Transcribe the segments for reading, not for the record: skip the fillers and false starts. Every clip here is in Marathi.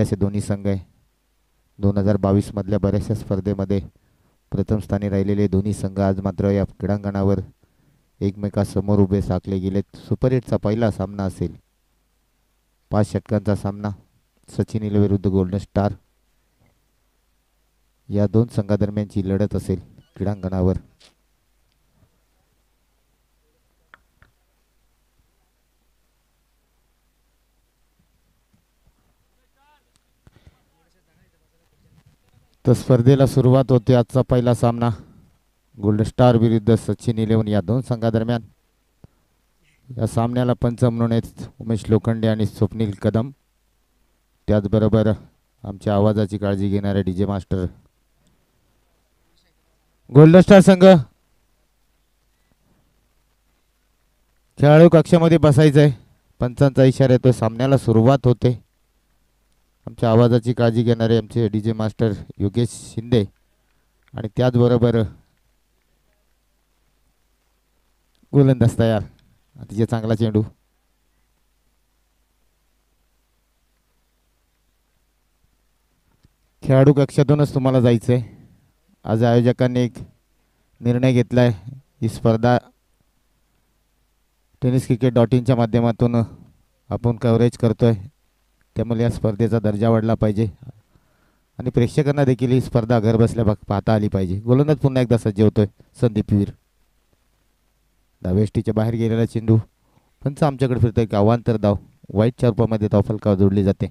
असे दोन्ही संघ आहे. 2022 मधल्या बऱ्याचशा स्पर्धेमध्ये प्रथम स्थानी राहिलेले दोन्ही संघ आज मात्र या क्रीडांगणावर एकमेकांसमोर उभे साकले गेलेत. सुपर 8चा पहिला सामना असेल. 5 षटकांचा सामना. सचिन इले विरुद्ध गोल्डन स्टार या दोन संघादरम्यानची लढत असेल क्रीडांगणावर. तर स्पर्धेला सुरुवात होते. आजचा पहिला सामना गोल्डन स्टार विरुद्ध सचिन 11 या दोन संघादरम्यान. या सामन्याला पंच म्हणून आहेत उमेश लोखंडे आणि स्वप्नील कदम. त्याचबरोबर आमच्या आवाजाची काळजी घेणारे डीजे मास्टर. गोल्डन स्टार संघ खेळाडू कक्षामध्ये बसायचंय. पंचांचा इशारा येतो. सामन्याला सुरुवात होते. आमच्या आवाजाची काळजी घेणारे आमचे डीजे मास्टर योगेश शिंदे आणि त्याचबरोबर गोलंदाज तयार. अतिशय चांगला चेंडू. खेळाडू कक्षातूनच तुम्हाला जायचंय. आज आयोजकांनी एक निर्णय घेतलाय. ही स्पर्धा tenniscricket.in च्या माध्यमातून आपण कव्हरेज करतोय. त्यामुळे या स्पर्धेचा दर्जा वाढला पाहिजे आणि प्रेक्षकांना देखील ही स्पर्धा घर बसल्या पाहता आली पाहिजे. गोलंदाज पुन्हा एकदा सज्ज होतोय संदीप वीर. धावेष्टीच्या बाहेर गेलेला चेंडू. पंच आमच्याकडे फिरतोय. गावांतर धाव. वाईटच्या रूपामध्ये धाव फलकावर जोडली जाते.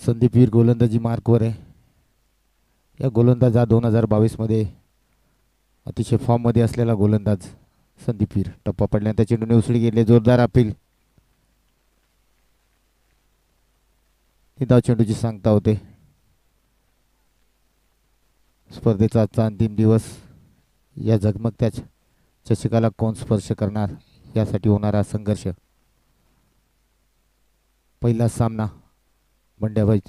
संदीप वीर गोलंदाजी मार्कवर आहे. या गोलंदाज हा 2022 मध्ये अतिशय फॉर्म मध्ये असलेला गोलंदाज संदीप वीर. टप्पा पडल्यानंतर चेंडूने उसळी गेले. जोरदार अपील. ही धाव चेंडूची सांगता होते. स्पर्धेचा आजचा अंतिम दिवस. या झगमगत्या चषकाला कोण स्पर्श करणार यासाठी होणारा संघर्ष. पहिला सामना बंड्याभाई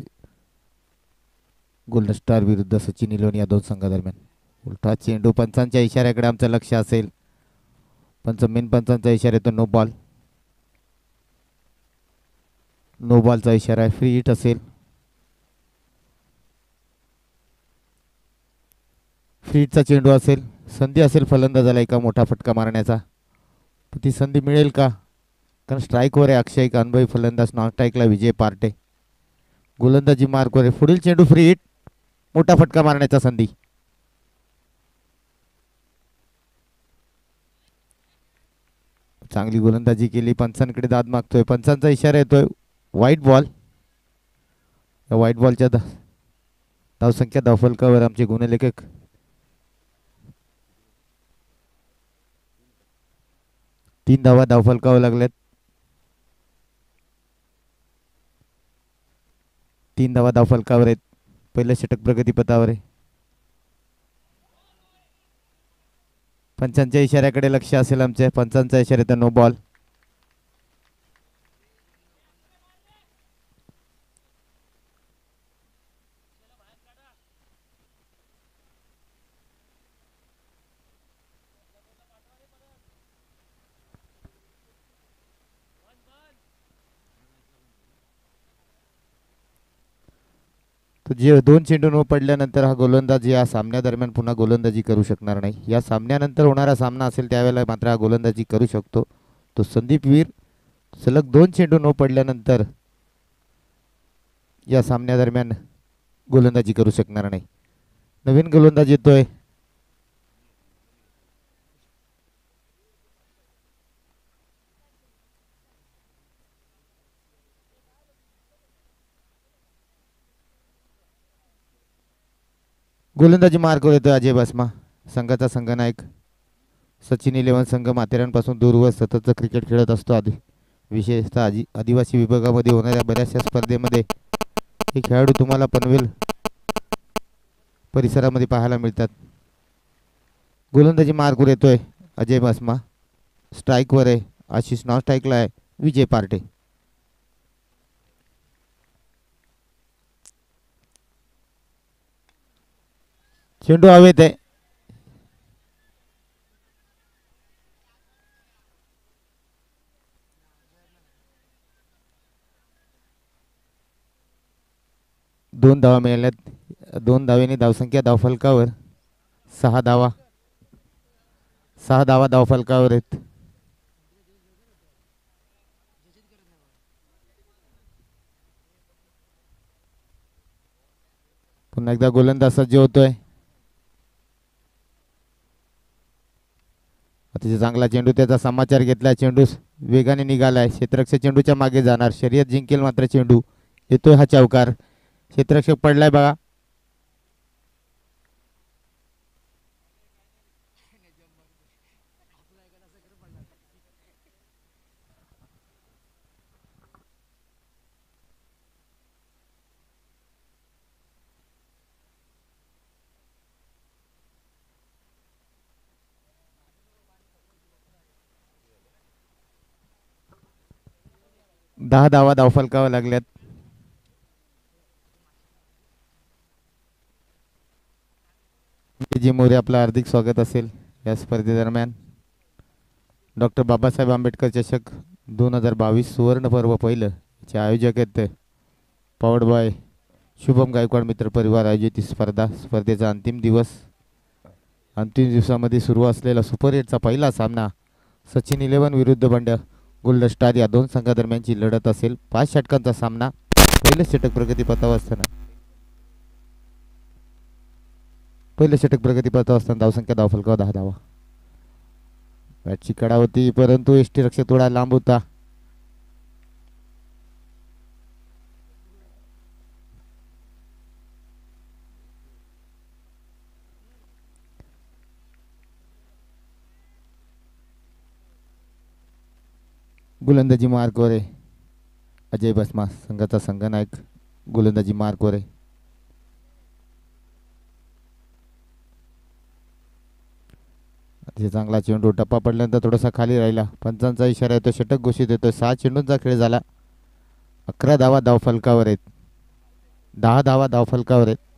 गोल्डन स्टार विरुद्ध सचिन 11 या दोन संघादरम्यान. उलटा चेंडू. पंचांच्या इशाऱ्याकडे आमचं लक्ष असेल. मेन पंचांचा इशारा येतो नो बॉल. नो बॉलचा इशारा आहे. फ्री हिट असेल. फ्री हिटचा चेंडू असेल. संधी असेल फलंदाजाला एका मोठा फटका मारण्याचा. ती संधी मिळेल का? कारण स्ट्राईकवर आहे अक्षय. एक अनुभवी फलंदाज. नॉन स्ट्राईकला विजय पार्टे. गोलंदाजी मार्कवर आहे. पुढील चेंडू फ्री हिट. मोठा फटका मारण्याचा संधी. चांगली गोलंदाजी केली. पंचांकडे दाद मागतोय. पंचांचा इशारा येतोय व्हाईट बॉल. या व्हाईट बॉलच्या धावसंख्या धावफलकावर आमचे गुणलेखक 3 धावा धावफलकावर लागल्यात. 3 धावा धावफलकावर आहेत. पहिलं षटक प्रगतीपथावर आहे. पंचांच्या इशाऱ्याकडे लक्ष असेल आमच्या. पंचांचा इशारा येतो नो बॉल. जे दोन चेंडू न पडल्यानंतर हा गोलंदाज या सामन्यादरम्यान पुन्हा गोलंदाजी करू शकणार नाही. या सामन्यानंतर होणारा सामना असेल त्यावेळेला मात्र हा गोलंदाजी करू शकतो. तो संदीप वीर सलग 2 चेंडू न पडल्यानंतर या सामन्यादरम्यान गोलंदाजी करू शकणार नाही. नवीन गोलंदाज येतोय. गोलंदाजी मार्कवर येतोय अजय बसमा. संघाचा संघनायक. सचिन 11 संघ माथेरानपासून दूर व सततचं क्रिकेट खेळत असतो. विशेषतः आदिवासी विभागामध्ये होणाऱ्या बऱ्याचशा स्पर्धेमध्ये हे खेळाडू तुम्हाला पनवेल परिसरामध्ये पाहायला मिळतात. गोलंदाजी मार्कवर येतोय अजय बसमा. स्ट्राईकवर आहे आशिष. नॉन स्ट्राईकला आहे विजय पार्टे. चेंडू हवेत आहे. दोन धावा मिळाल्यात. 2 धावेने धावसंख्या धावफलकावर 6 धावा. 6 धावा धावफलकावर आहेत. पुन्हा एकदा गोलंदाज सज्ज होतोय. अतिशय चांगला चेंडू, त्याचा समाचार घेतला. चेंडू वेगाने निघालाय. क्षेत्ररक्षक चेंडूच्या मागे जाणार. शर्यत जिंकेल मात्र चेंडू. येतोय हा चौकार. क्षेत्ररक्षक पडलाय बघा. दहा धावा धावफलकावर लागल्यात. जी मोरे आपलं हार्दिक स्वागत असेल या स्पर्धेदरम्यान. डॉक्टर बाबासाहेब आंबेडकर चषक 2022 सुवर्ण पर्व पहिलं चे आयोजक आहेत पॉवर्ड बाय शुभम गायकवाड मित्र परिवार आयोजित ही स्पर्धेचा अंतिम दिवसामध्ये सुरू असलेला सुपर 8चा पहिला सामना सचिन 11 विरुद्ध बंड्या गोल्डन स्टार या दोन संघादरम्यानची लढत असेल. 5 षटकांचा सामना. पहिलं षटक प्रगतीपथावर असताना धावसंख्या धावफलकावर 10 धावा. बॅटची कडा होती परंतु यष्टीरक्षक थोडा लांब होता. गोलंदाजी मार्कवर आहे अजय बसमा, संघाचा संघनायक. गोलंदाजी मार्कवर आहे. अतिशय चांगला चेंडू. टप्पा पडल्यानंतर थोडासा खाली राहिला. पंचांचा इशारा येतो. षटक घोषित येतो. 6 चेंडूंचा खेळ झाला. 11 धावा धावफलकावर आहेत. 10 धावा धावफलकावर आहेत.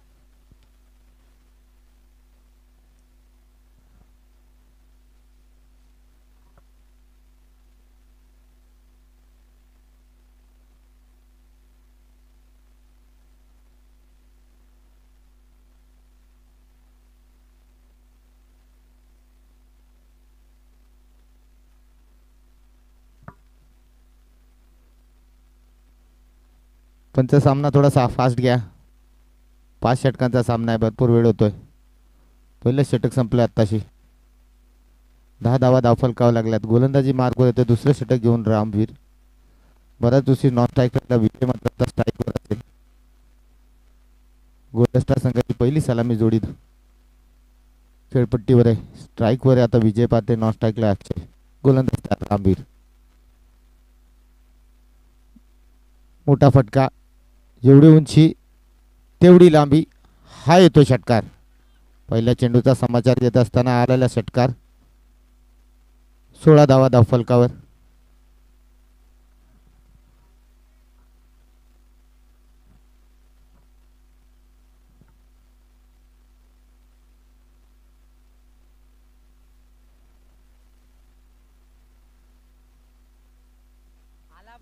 पंच सामना थोडासा फास्ट घ्या. 5 षटकांचा सामना आहे. भरपूर वेळ होतोय. पहिलं षटक संपलं आत्ताशी. 10 धावा धावफलकावर लागल्यात. गोलंदाजी मार्कवर येते. दुसरं षटक घेऊन रामवीर. बऱ्याच दिवशी नॉन स्ट्राईकला विजय मात्र स्ट्राईकवर असेल. गोल्डन स्टार संघाची पहिली सलामी जोडी खेळपट्टीवर आहे. स्ट्राईकवर आहे आता विजय पाते. नॉन स्ट्राईकला अक्षय. गोलंदाज रामवीर. मोठा फटका. जेवढी उंची तेवढी लांबी. हा येतो षटकार. पहिल्या चेंडूचा समाचार देत असताना आलेला षटकार. 16 धावा धावफलकावर.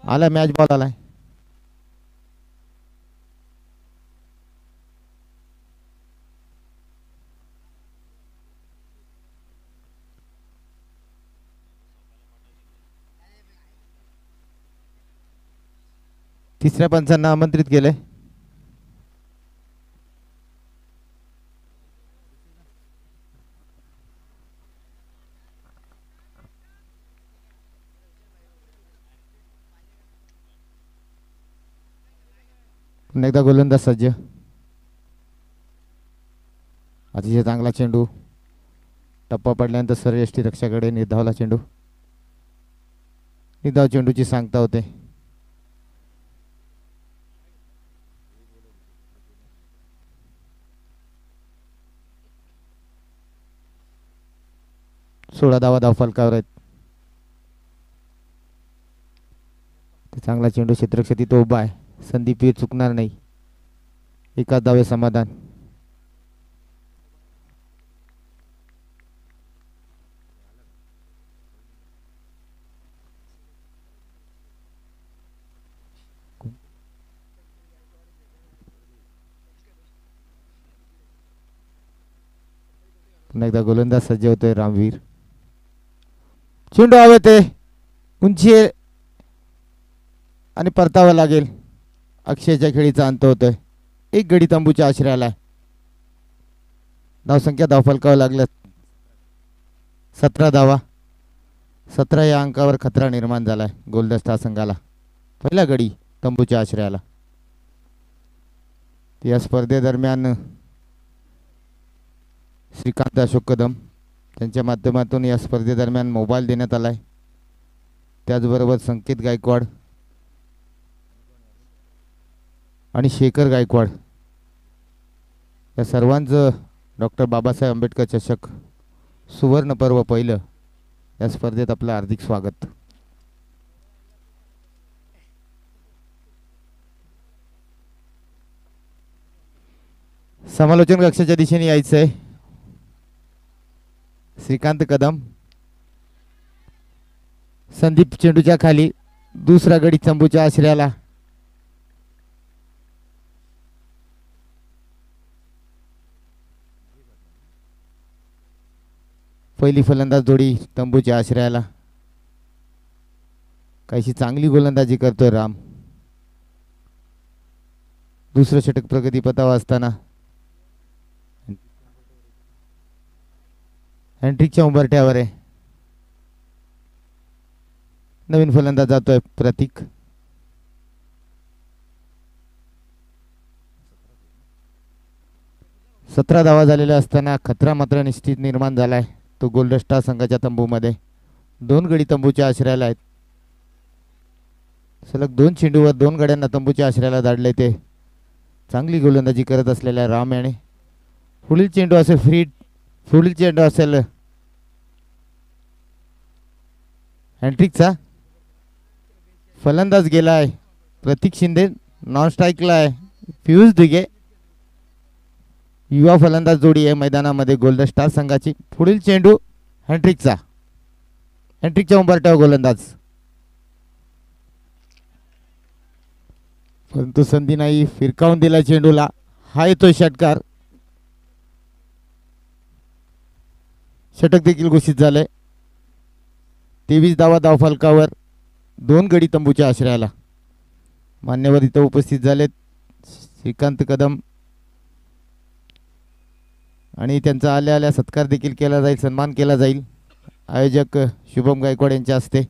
आला मॅच बॉल आलाय. तिसऱ्या पंचांना आमंत्रित केले. पुन्हा एकदा गोलंदाज सज्ज. अतिशय चांगला चेंडू. टप्पा पडल्यानंतर सरळ यष्टीरक्षकाकडे निर्धावला चेंडू. निर्धाव चेंडूची सांगता होते. सोळा धावा धावफलकावर आहेत. चांगला चेंडू. क्षेत्ररक्षक तिथं उभा आहे. संदीप वीर चुकणार नाही. एकाच धावे समाधान. पुन्हा एकदा गोलंदाज सज्ज होतोय रामवीर. चेंडू हवेत आहे, उंची आहे आणि परतावा लागेल. अक्षयच्या खेळीचा अंत होतोय. एक गडी तंबूच्या आश्रयाला आहे. धावसंख्या धावफलकावर लागल्या 17 धावा. 17 या अंकावर खतरा निर्माण झालाय गोलंदाज स्टार संघाला. पहिला गडी तंबूच्या आश्रयाला. या स्पर्धेदरम्यान श्रीकांत अशोक कदम त्यांच्या माध्यमातून या स्पर्धेदरम्यान मोबाईल देण्यात आलाय. त्याचबरोबर संकेत गायकवाड आणि शेखर गायकवाड या सर्वांचं डॉक्टर बाबासाहेब आंबेडकर चषक सुवर्ण पर्व पहिलं या स्पर्धेत आपलं हार्दिक स्वागत. समालोचन कक्षाच्या दिशेने यायचं आहे. श्रीकांत कदम, संदीप चेंडूच्या खाली, दुसरा गडी तंबूच्या आश्रयाला. पहिली फलंदाज जोडी तंबूच्या आश्रयाला. काहीशी चांगली गोलंदाजी करतोय राम. दुसरं षटक प्रगतीपथावर असताना हॅन्ड्रिकच्या उंबरठ्यावर आहे. नवीन फलंदाज जातोय प्रतीक. सतरा धावा झालेल्या असताना खतरा मात्र निश्चित निर्माण झालाय तो गोल्डन स्टार संघाच्या तंबूमध्ये. 2 गडी तंबूच्या आश्रयाला आहेत. सलग 2 चेंडूवर 2 गड्यांना तंबूच्या आश्रयाला धाडले. ते चांगली गोलंदाजी करत असलेल्या राम याने पुढील चेंडू असेल फ्री. पुढील चेंडू असेल हॅन्ड्रिकचा. फलंदाज गेलाय प्रतीक शिंदे. नॉन स्ट्राईकला आहे पियुष दिघे. युवा फलंदाज जोडी आहे मैदानामध्ये गोल्डन स्टार संघाची. पुढील चेंडू हॅन्ड्रिकचा. हॅन्ड्रिकच्या उंबरठ्यावर गोलंदाज, परंतु संधी नाही. फिरकावून दिला चेंडूला. हा येतोय षटकार. षटक देखील घोषित झालंय. 23 धावा धावफलकावर. 2 गडी तंबूच्या आश्रयाला. मान्यवर इथं उपस्थित झालेत श्रीकांत कदम आणि त्यांचा आल्या आल्या सत्कार देखील केला जाईल, सन्मान केला जाईल आयोजक शुभम गायकवाड यांच्या हस्ते.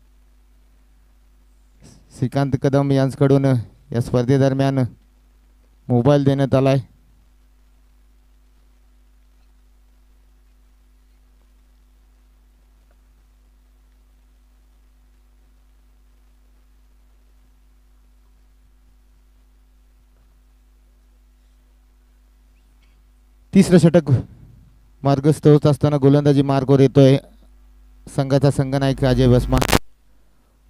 श्रीकांत कदम यांच्याकडून या स्पर्धेदरम्यान मोबाईल देण्यात आलाय. तिसरं षटक मार्गस्थ होत असताना गोलंदाजी मार्गवर येतोय संघाचा संघनायक अजय वसमा.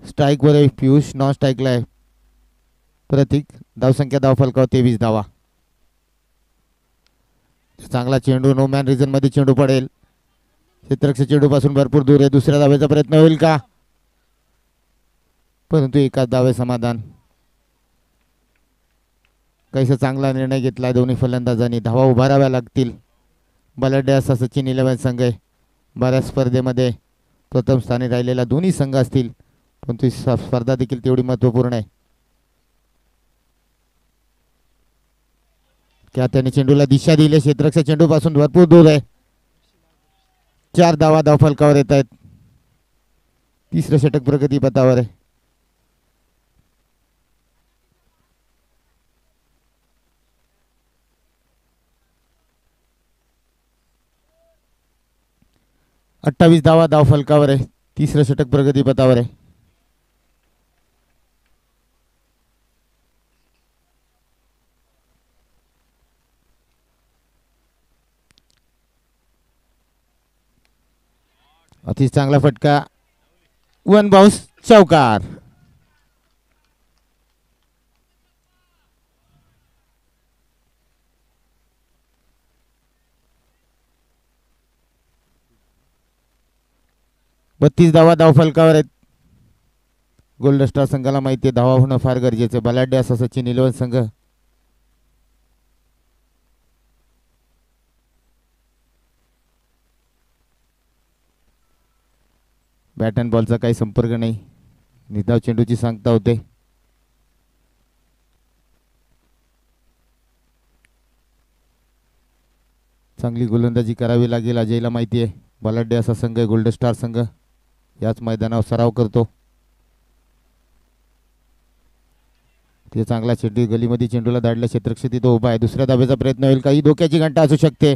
स्ट्राईकवर आहे पियुष. नॉन स्ट्राईकला आहे प्रतीक. धावसंख्या धावफलकावर 23 धावा. चांगला चेंडू नो मॅन रिझन मध्ये चेंडू पडेल. क्षेत्ररक्षक चेंडू पासून भरपूर दूर आहे. दुसऱ्या धावेचा प्रयत्न होईल का, परंतु एकाच धावे समाधान. काहीसा चांगला निर्णय घेतला दोन्ही फलंदाजांनी. धावा उभाराव्या लागतील. बलाढ्य असा सचिन 11 संघ आहे. बऱ्याच स्पर्धेमध्ये प्रथम स्थानी राहिलेला दोन्ही संघ असतील, परंतु ही स्पर्धा देखील तेवढी महत्त्वपूर्ण आहे. क्या त्याने चेंडूला दिशा दिली. क्षेत्ररक्षक चेंडू पासून भरपूर दूर आहे. 4 धावा धावफलकावर येत आहेत. तिसरं षटक प्रगतीपथावर आहे. अठ्ठावीस धावा धावफलकावर आहे. तिसरं षटक प्रगतीपथावर आहे. अति चांगला फटका. 1 बाउन्स चौकार. बत्तीस धावा धावफलकावर आहेत. गोल्डन स्टार संघाला माहिती आहे धावा होणं फार गरजेचं. बलाढ्य असा सचिन 11 संघ. बॅट अँड बॉलचा काही संपर्क नाही. निधाव चेंडूची सांगता होते. चांगली गोलंदाजी करावी लागेल. अजयला माहिती आहे बलाढ्य असा संघ आहे गोल्डन स्टार संघ. याच मैदानावर सराव करतो. ते चांगला चेंडू गलीमध्ये चेंडूला दाडला. क्षेत्ररक्षक तिथं उभा आहे. दुसऱ्या धाब्याचा प्रयत्न होईल. काही धोक्याची घंटा असू शकते.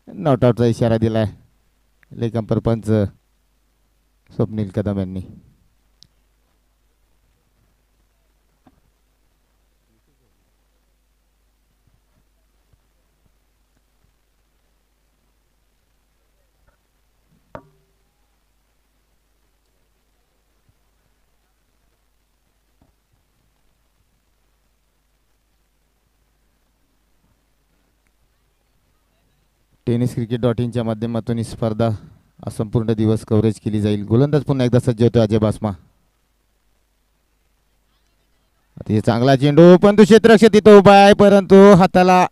नॉट आउटचा इशारा दिलाय लेग अंपर पंच स्वप्नील कदम यांनी. टेनिस cricket.in माध्यमातून ही स्पर्धा संपूर्ण दिवस कव्हरेज केली जाईल. गोलंदाज पुन्हा एकदा सज्ज होतो अजय बास्मा. आता हे चांगला चेंडू पण तो क्षेत्ररक्षक तिथं उभा आहे परंतु हाताला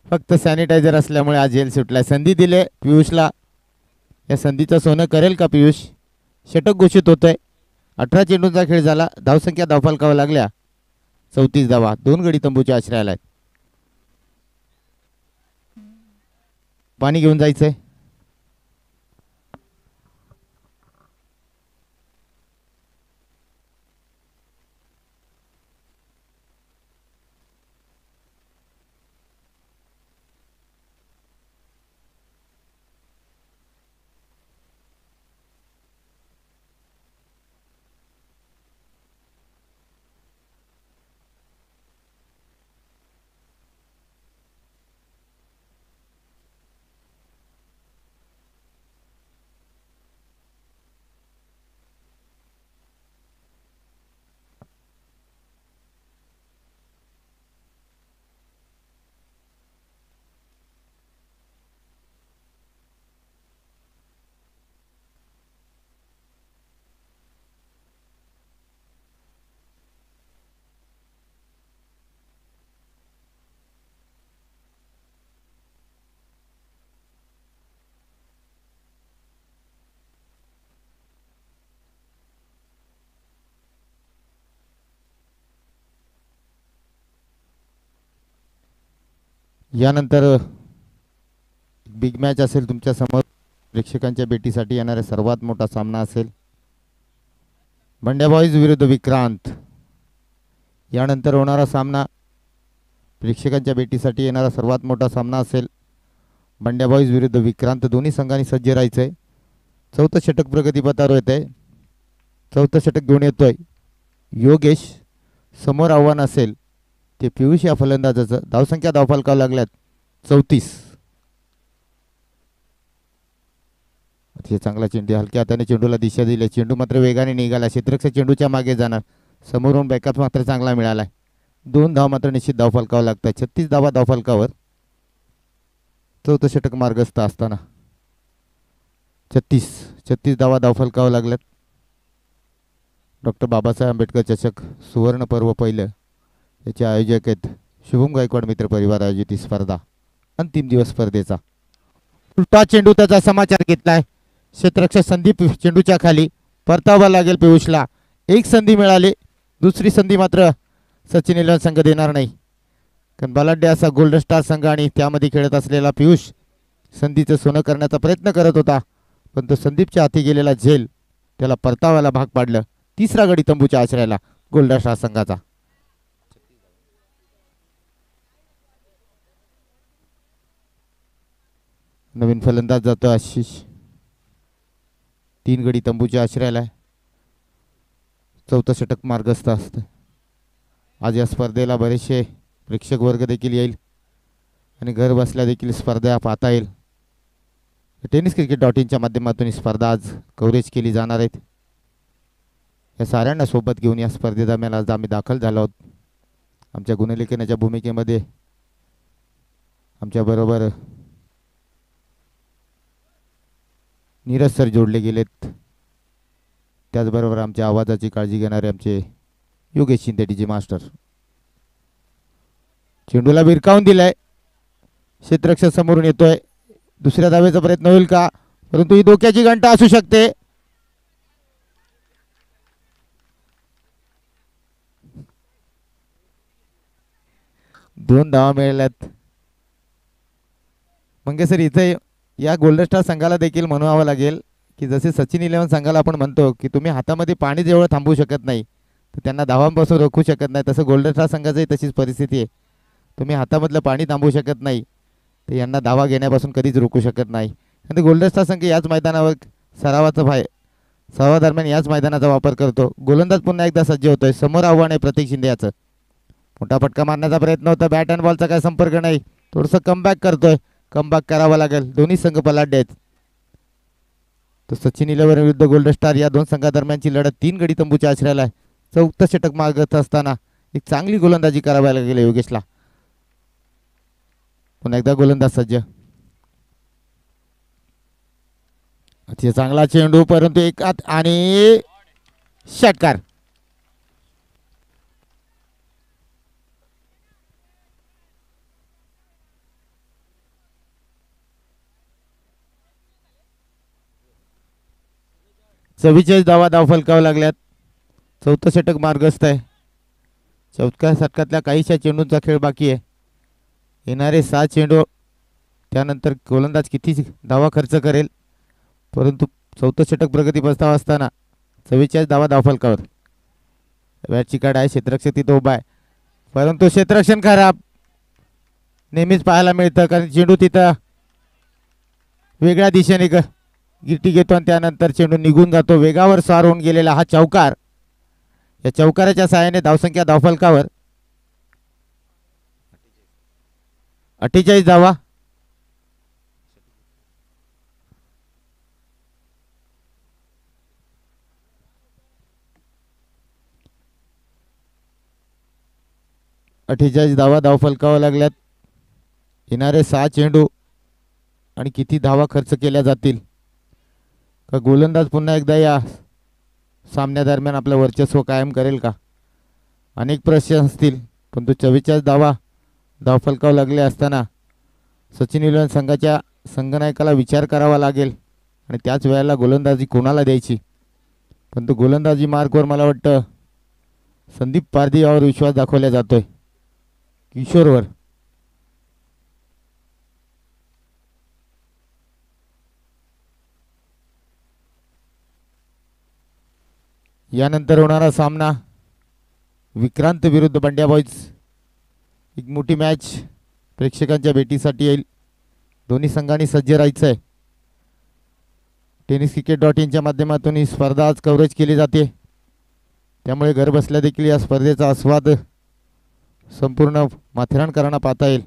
फक्त सॅनिटायझर असल्यामुळे आज झेल सुटलाय. संधी दिले पियुषला. या संधीचं सोनं करेल का पियुष? षटक घोषित होतोय. 18 चेंडूंचा खेळ झाला. धावसंख्या धावफलकावर लागल्या 34 धावा. 2 गडी तंबूच्या आश्रयाला आहेत. पाणी घेऊन जायचंय. यानंतर बिग मॅच असेल तुमच्या समोर. प्रेक्षकांच्या भेटीसाठी येणारा सर्वात मोठा सामना असेल बंड्या बॉईज विरुद्ध विक्रांत. यानंतर होणारा सामना प्रेक्षकांच्या भेटीसाठी येणारा सर्वात मोठा सामना असेल बंड्या बॉईज विरुद्ध विक्रांत. दोन्ही संघांनी सज्ज राहायचंय. चौथं षटक प्रगतीपथावर येत आहे. चौथं षटक घेऊन येतोय योगेश. समोर आव्हान असेल ते पियुष या फलंदाजाचं. धावसंख्या धावफलकावर लागल्यात 34. हे चांगला चेंडू. हलक्या हाताने चेंडूला दिशा दिली. चेंडू मात्र वेगाने निघाला. क्षेत्ररक्षक चेंडूच्या मागे जाणार. समोरून बॅकअप मात्र चांगला मिळालाय. 2 धाव मात्र निश्चित धावफलकावर लागतात. 36 धावा धावफलकावर. चौथं षटक मार्गस्थ असताना 36 धावा धावफलकावर लागल्यात. डॉक्टर बाबासाहेब आंबेडकर चषक सुवर्ण पर्व पहिलं याचे आयोजक आहेत शुभम गायकवाड मित्र परिवार आयोजित ही स्पर्धा. अंतिम दिवस स्पर्धेचा. उलटा चेंडू त्याचा समाचार घेतलाय. क्षेत्ररक्षक संदीप चेंडूच्या खाली. परतावा लागेल पियुषला. एक संधी मिळाली. दुसरी संधी मात्र सचिन इलेव्हन संघ देणार नाही. कारण बलाढ्य असा गोल्डन स्टार संघ आणि त्यामध्ये खेळत असलेला पियुष संधीचं सोनं करण्याचा प्रयत्न करत होता पण तो संदीपच्या हाती गेलेला झेल त्याला परतावायला भाग पाडलं. तिसरा गडी तंबूच्या आश्रयाला गोल्डन स्टार संघाचा. नवीन फलंदाज जातो आशिष. 3 गडी तंबूच्या आश्रयाला आहे. चौथं षटक मार्गस्थ असतं. आज या स्पर्धेला बरेचसे प्रेक्षक वर्ग देखील येईल आणि घर बसल्या देखील स्पर्धा पाहता येईल. टेनिस cricket.in माध्यमातून ही स्पर्धा आज कव्हरेज केली जाणार आहेत. या साऱ्यांना सोबत घेऊन या स्पर्धेदरम्यान आज आम्ही दाखल झालो आहोत. आमच्या गुणलेखनाच्या भूमिकेमध्ये आमच्याबरोबर नीरज सर जोडले गेलेत. त्याचबरोबर आमच्या आवाजाची काळजी घेणारे आमचे योगेश शिंदे डीजे मास्टर. चेंडूला भिरकावून दिलाय. क्षेत्ररक्षक समोरून येतोय. दुसऱ्या धावेचा प्रयत्न होईल का, परंतु ही धोक्याची घंटा असू शकते. दोन धावा मिळाल्यात. मंगेसर इथे या गोल्डन स्टार संघाला देखील म्हणावं लागेल की जसे सचिन 11 संघाला आपण म्हणतो की तुम्ही हातामध्ये पाणी जेवढं थांबवू शकत नाही तर त्यांना धावांपासून रोखू शकत नाही, तसं गोल्डन स्टार संघाचंही तशीच परिस्थिती आहे. तुम्ही हातामधलं पाणी थांबवू शकत नाही तर यांना धावा घेण्यापासून कधीच रोखू शकत नाही. आणि गोल्डन स्टार संघ याच मैदानावर सरावादरम्यान याच मैदानाचा वापर करतो. गोलंदाज पुन्हा एकदा सज्ज होतोय. समोर आव्हान आहे प्रतीक शिंदे याचं. मोठा फटका मारण्याचा प्रयत्न होता. बॅट अँड बॉलचा काय संपर्क नाही. थोडंसं कमबॅक करतोय. कमबॅक करावा लागेल. दोन्ही संघ पलाढ्य आहेत. तो सचिन 11 विरुद्ध गोल्डन स्टार या दोन संघादरम्यानची लढत 3 गडी तंबूच्या आश्रयाला आहे. चौथं षटक मागत असताना एक चांगली गोलंदाजी करावी लागेल योगेशला. पुन्हा एकदा गोलंदाज सज्ज. अतिशय चांगला चेंडू, परंतु एक आणि षटकार. चव्वेचाळीस धावा फलकावं लागल्यात. चौथं षटक मार्गस्थ आहे. चौथ्या षटकातल्या काहीशा चेंडूंचा खेळ बाकी आहे. येणारे 6 चेंडू त्यानंतर गोलंदाज किती धावा खर्च करेल, परंतु चौथं षटक प्रगतीपथावर असताना 44 धावा फलकावर. बॅटची काढ आहे. क्षेत्ररक्षक तिथं उभा आहे, परंतु क्षेत्ररक्षण खराब नेहमीच पाहायला मिळतं, कारण चेंडू तिथं वेगळ्या दिशेने गिरटी घेतो आणि त्यानंतर चेंडू निघून जातो. वेगावर स्वार होऊन गेलेला हा चौकार. या चौकाराच्या सहाय्याने धावसंख्या धावफलकावर 48 धावा. धावफलकावर लागल्यात. येणारे 6 चेंडू आणि किती धावा खर्च केल्या जातील, का गोलंदाज पुन्हा एकदा या सामन्यादरम्यान आपलं वर्चस्व कायम करेल का, अनेक प्रश्न असतील. पण तो 44 धावफलकावर लागले असताना सचिन 11 संघाच्या संघनायकाला विचार करावा लागेल आणि त्याच वेळेला गोलंदाजी कोणाला द्यायची. पण तो गोलंदाजी मार्कवर मला वाटतं संदीप पारधी यावर विश्वास दाखवला जातोय, किशोरवर. यानंतर होणारा सामना विक्रांत विरुद्ध बंड्या बॉयज. एक मोठी मॅच प्रेक्षकांच्या भेटीसाठी येईल. दोन्ही संघांनी सज्ज राहायचं आहे. tenniscricket.in माध्यमातून ही स्पर्धा आज कव्हरेज केली जाते, त्यामुळे घर बसल्या देखील या स्पर्धेचा आस्वाद संपूर्ण माथेरानकरांना पाहता येईल.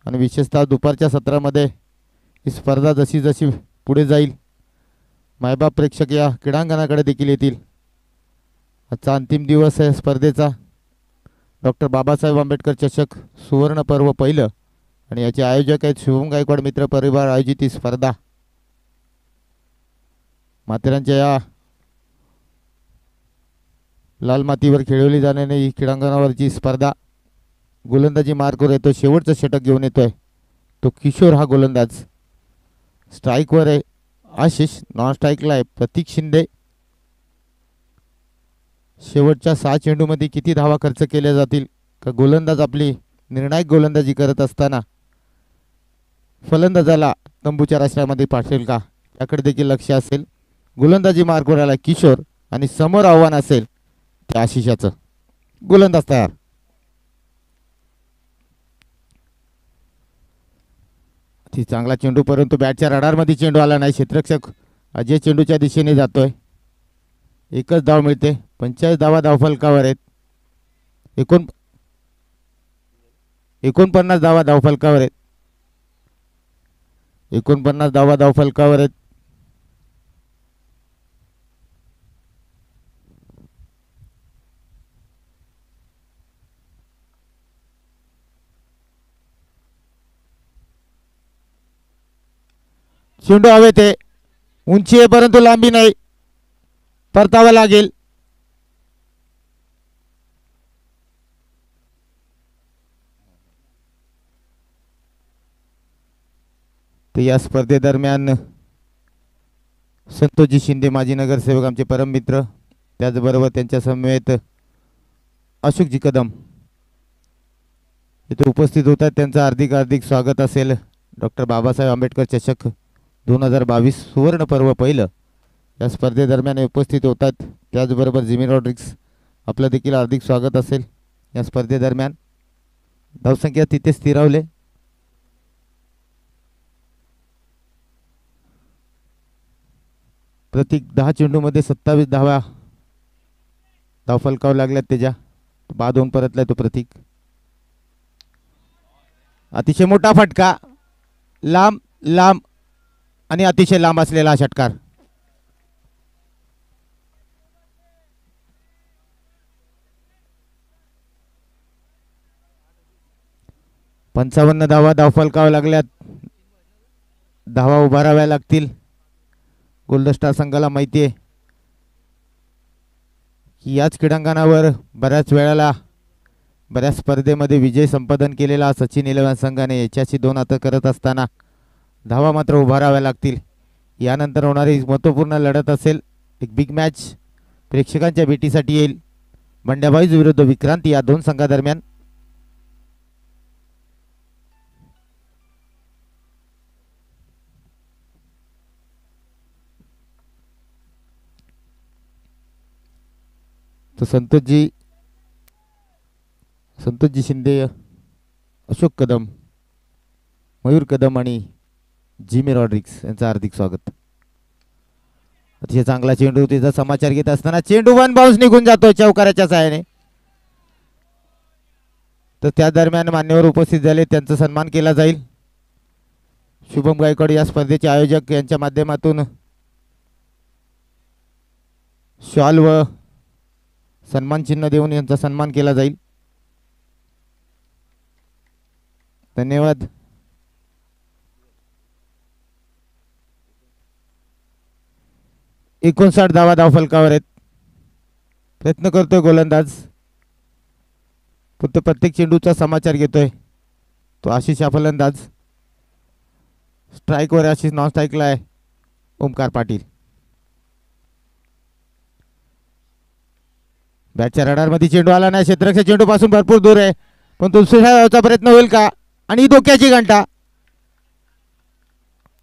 आणि विशेषतः दुपारच्या सत्रामध्ये ही स्पर्धा जशी जशी पुढे जाईल मायबाप प्रेक्षक या क्रीडांगणाकडे देखील येतील. आजचा अंतिम दिवस आहे स्पर्धेचा. डॉक्टर बाबासाहेब आंबेडकर चषक सुवर्ण पर्व पहिलं आणि याचे आयोजक आहेत शुभम गायकवाड मित्र परिवार आयोजित ही स्पर्धा. माथेरानच्या या लाल मातीवर खेळवली जाणारी ही क्रीडांगणावरची स्पर्धा. गोलंदाजी मार्कवर येतो. शेवटचं षटक घेऊन येतोय तो किशोर हा गोलंदाज. स्ट्राईकवर आहे आशिष, नॉन स्ट्राईकला आहे प्रतीक शिंदे. शेवटच्या 6 चेंडूमध्ये किती धावा खर्च केल्या जातील, का गोलंदाज आपली निर्णायक गोलंदाजी करत असताना फलंदाजाला तंबूच्या राष्ट्रामध्ये पाठवेल का, याकडे देखील लक्ष असेल. गोलंदाजी मार्कवर आला किशोर आणि समोर आव्हान असेल त्या आशिषाचं. गोलंदाज तयार. ती चांगला चेंडू, परंतु बॅटच्या रडारमध्ये चेंडू आला नाही. क्षेत्ररक्षक अजय चेंडूच्या दिशेने जातोय. एकच धाव मिळते. 45 धावफलकावर आहेत. 49 धावफलकावर आहेत. 49 धावफलकावर आहेत. चेंडू हवेत आहे. उंची आहे परंतु लांबी नाही. परतावा लागेल. तर या स्पर्धेदरम्यान संतोषजी शिंदे माजी नगरसेवक आमचे परम मित्र, त्याचबरोबर त्यांच्या समवेत अशोकजी कदम इथे उपस्थित होतात. त्यांचं हार्दिक हार्दिक स्वागत असेल. डॉक्टर बाबासाहेब आंबेडकर चषक 2022 सुवर्ण पर्व पहिलं या स्पर्धेदरम्यान उपस्थित होतात. त्याचबरोबर जिमी रॉड्रिक्स आपलं देखील हार्दिक स्वागत असेल. या स्पर्धेदरम्यान धावसंख्या तिथे स्थिरावले. प्रतीक 10 चेंडूमध्ये 27 धावा धावफलकावर लागल्यात. त्याच्या बाद होऊन परतलाय तो प्रतीक. अतिशय मोठा फटका, लांब लांब आणि अतिशय लांब असलेला षटकार. पंचावन्न धावा धावफलकावर लागल्यात. धावा उभाराव्या लागतील. गोल्डन स्टार संघाला माहिती आहे की याच क्रीडांगणावर बऱ्याच वेळेला बऱ्याच स्पर्धेमध्ये विजय संपादन केलेला सचिन 11 संघाने याच्याशी 2 हात करत असताना धावा मात्र उभाराव्या लागतील. यानंतर होणारी महत्त्वपूर्ण लढत असेल. एक बिग मॅच प्रेक्षकांच्या भेटीसाठी येईल. बंड्याबाईज विरुद्ध विक्रांत या 2 संघादरम्यान. तो संतोषजी शिंदे, अशोक कदम, मयूर कदम आणि जिमी रॉड्रिक्स यांचं हार्दिक स्वागत. अतिशय चांगला चेंडू त्याचा समाचार घेत असताना चेंडू वन बाउन्स निघून जातो चौकाराच्या सहाय्याने. तर त्या दरम्यान मान्यवर उपस्थित झाले, त्यांचा सन्मान केला जाईल. शुभम गायकवाड या स्पर्धेचे आयोजक यांच्या माध्यमातून शॉल व सन्मान चिन्ह देऊन यांचा सन्मान केला जाईल. धन्यवाद. एकोणसाठ धावा धावफलकावर आहेत. प्रयत्न करतोय गोलंदाज, फक्त प्रत्येक चेंडूचा समाचार घेतोय तो आशिष हा फलंदाज. स्ट्राईकवर आशिष, नॉन स्ट्राईकला आहे ओमकार पाटील. बॅटच्या रडारमध्ये चेंडू आला नाही. क्षेत्ररक्षक चेंडू पासून भरपूर दूर आहे, पण दुसऱ्या धावाचा प्रयत्न होईल का? आणि धोक्याची घंटा.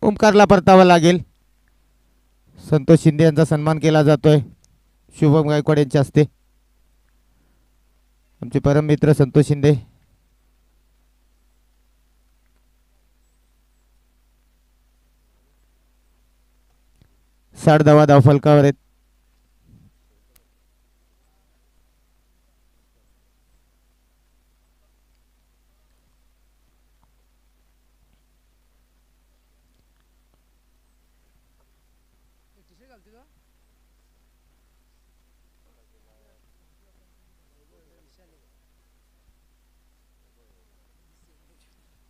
ओमकारला परतावा लागेल. संतोष शिंदे यांचा सन्मान केला जातोय शुभम गायकवाड यांच्या हस्ते. आमचे परम मित्र संतोष शिंदे. साठ धावा धावफलकावर आहेत.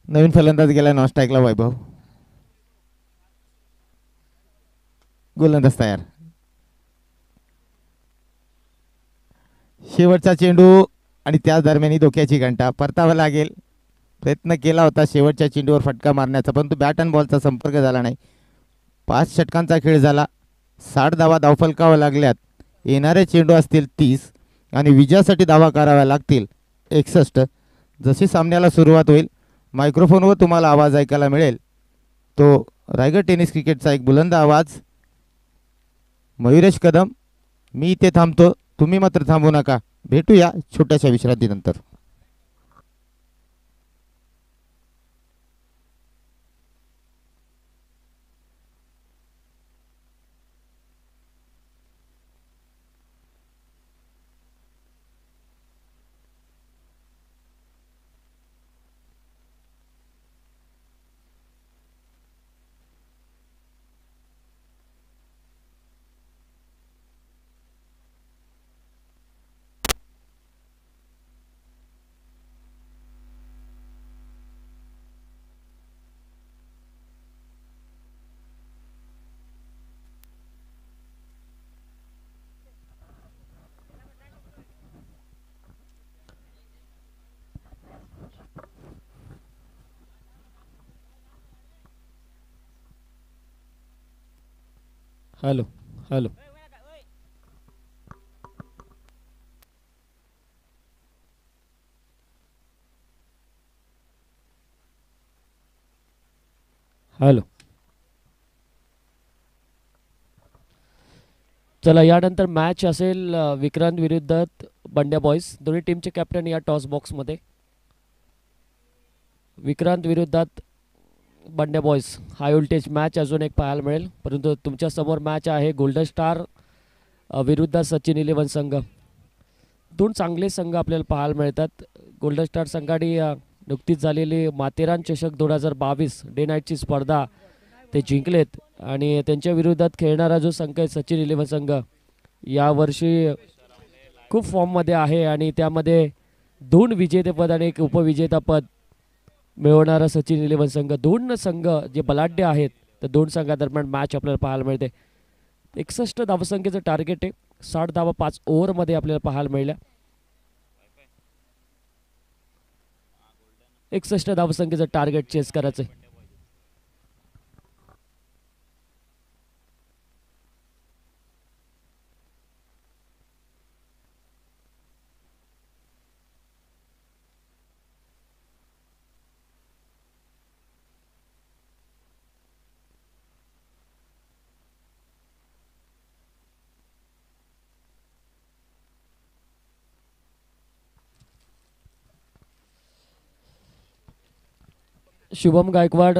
नवीन फलंदाज गेला नॉन स्ट्राईकला वैभव. गोलंदाज तयार. शेवटचा चेंडू आणि त्याच दरम्यान धोक्याची घंटा. परतावा लागेल. प्रयत्न केला होता शेवटच्या चेंडूवर फटका मारण्याचा, परंतु बॅट अँड बॉलचा संपर्क झाला नाही. 5 षटकांचा खेळ झाला. 60 धावा धावफलकावर लागल्यात. येणारे चेंडू असतील 30 आणि विजयासाठी धावा कराव्या लागतील 61. जशी सामन्याला सुरुवात होईल मायक्रोफोनवर तुम्हाला आवाज ऐकायला मिळेल तो रायगड टेनिस क्रिकेटचा एक बुलंद आवाज. मयुरेश कदम, मी इथे थांबतो, तुम्ही मात्र थांबू नका. भेटूया छोट्याशा विश्रांतीनंतर. Hello hello hello. चला यानंतर मॅच असेल विक्रांत विरुद्ध बंड्या बॉयज. दोन्ही टीमचे कॅप्टन या टॉस बॉक्समध्ये. विक्रांत विरुद्धात बंड्या बॉयज. हाय व्होल्टेज मॅच अजून एक पाहायला मिळेल, परंतु तुमच्यासमोर मॅच आहे गोल्डन स्टार विरुद्ध सचिन 11 संघ. दोन चांगले संघ आपल्याला पाहायला मिळतात. गोल्डन स्टार संघाने नुकतीच झालेली माथेरान चषक 2022 डे नाईटची स्पर्धा ते जिंकलेत आणि त्यांच्या विरोधात खेळणारा जो संघ आहे सचिन 11 संघ यावर्षी खूप फॉर्ममध्ये आहे आणि त्यामध्ये 2 विजेतेपद आणि 1 उपविजेतापद मिळवणारा सचिन 11 संघ. 2 संघ जे बलाढ्य आहेत तर 2 संघादरम्यान मॅच आपल्याला पाहायला मिळते. 61 धावसंख्येचं टार्गेट आहे. 60 धावा 5 ओव्हरमध्ये आपल्याला पाहायला मिळाल्या. 61 धावसंख्येचं टार्गेट चेस करायचं आहे. शुभम गायकवाड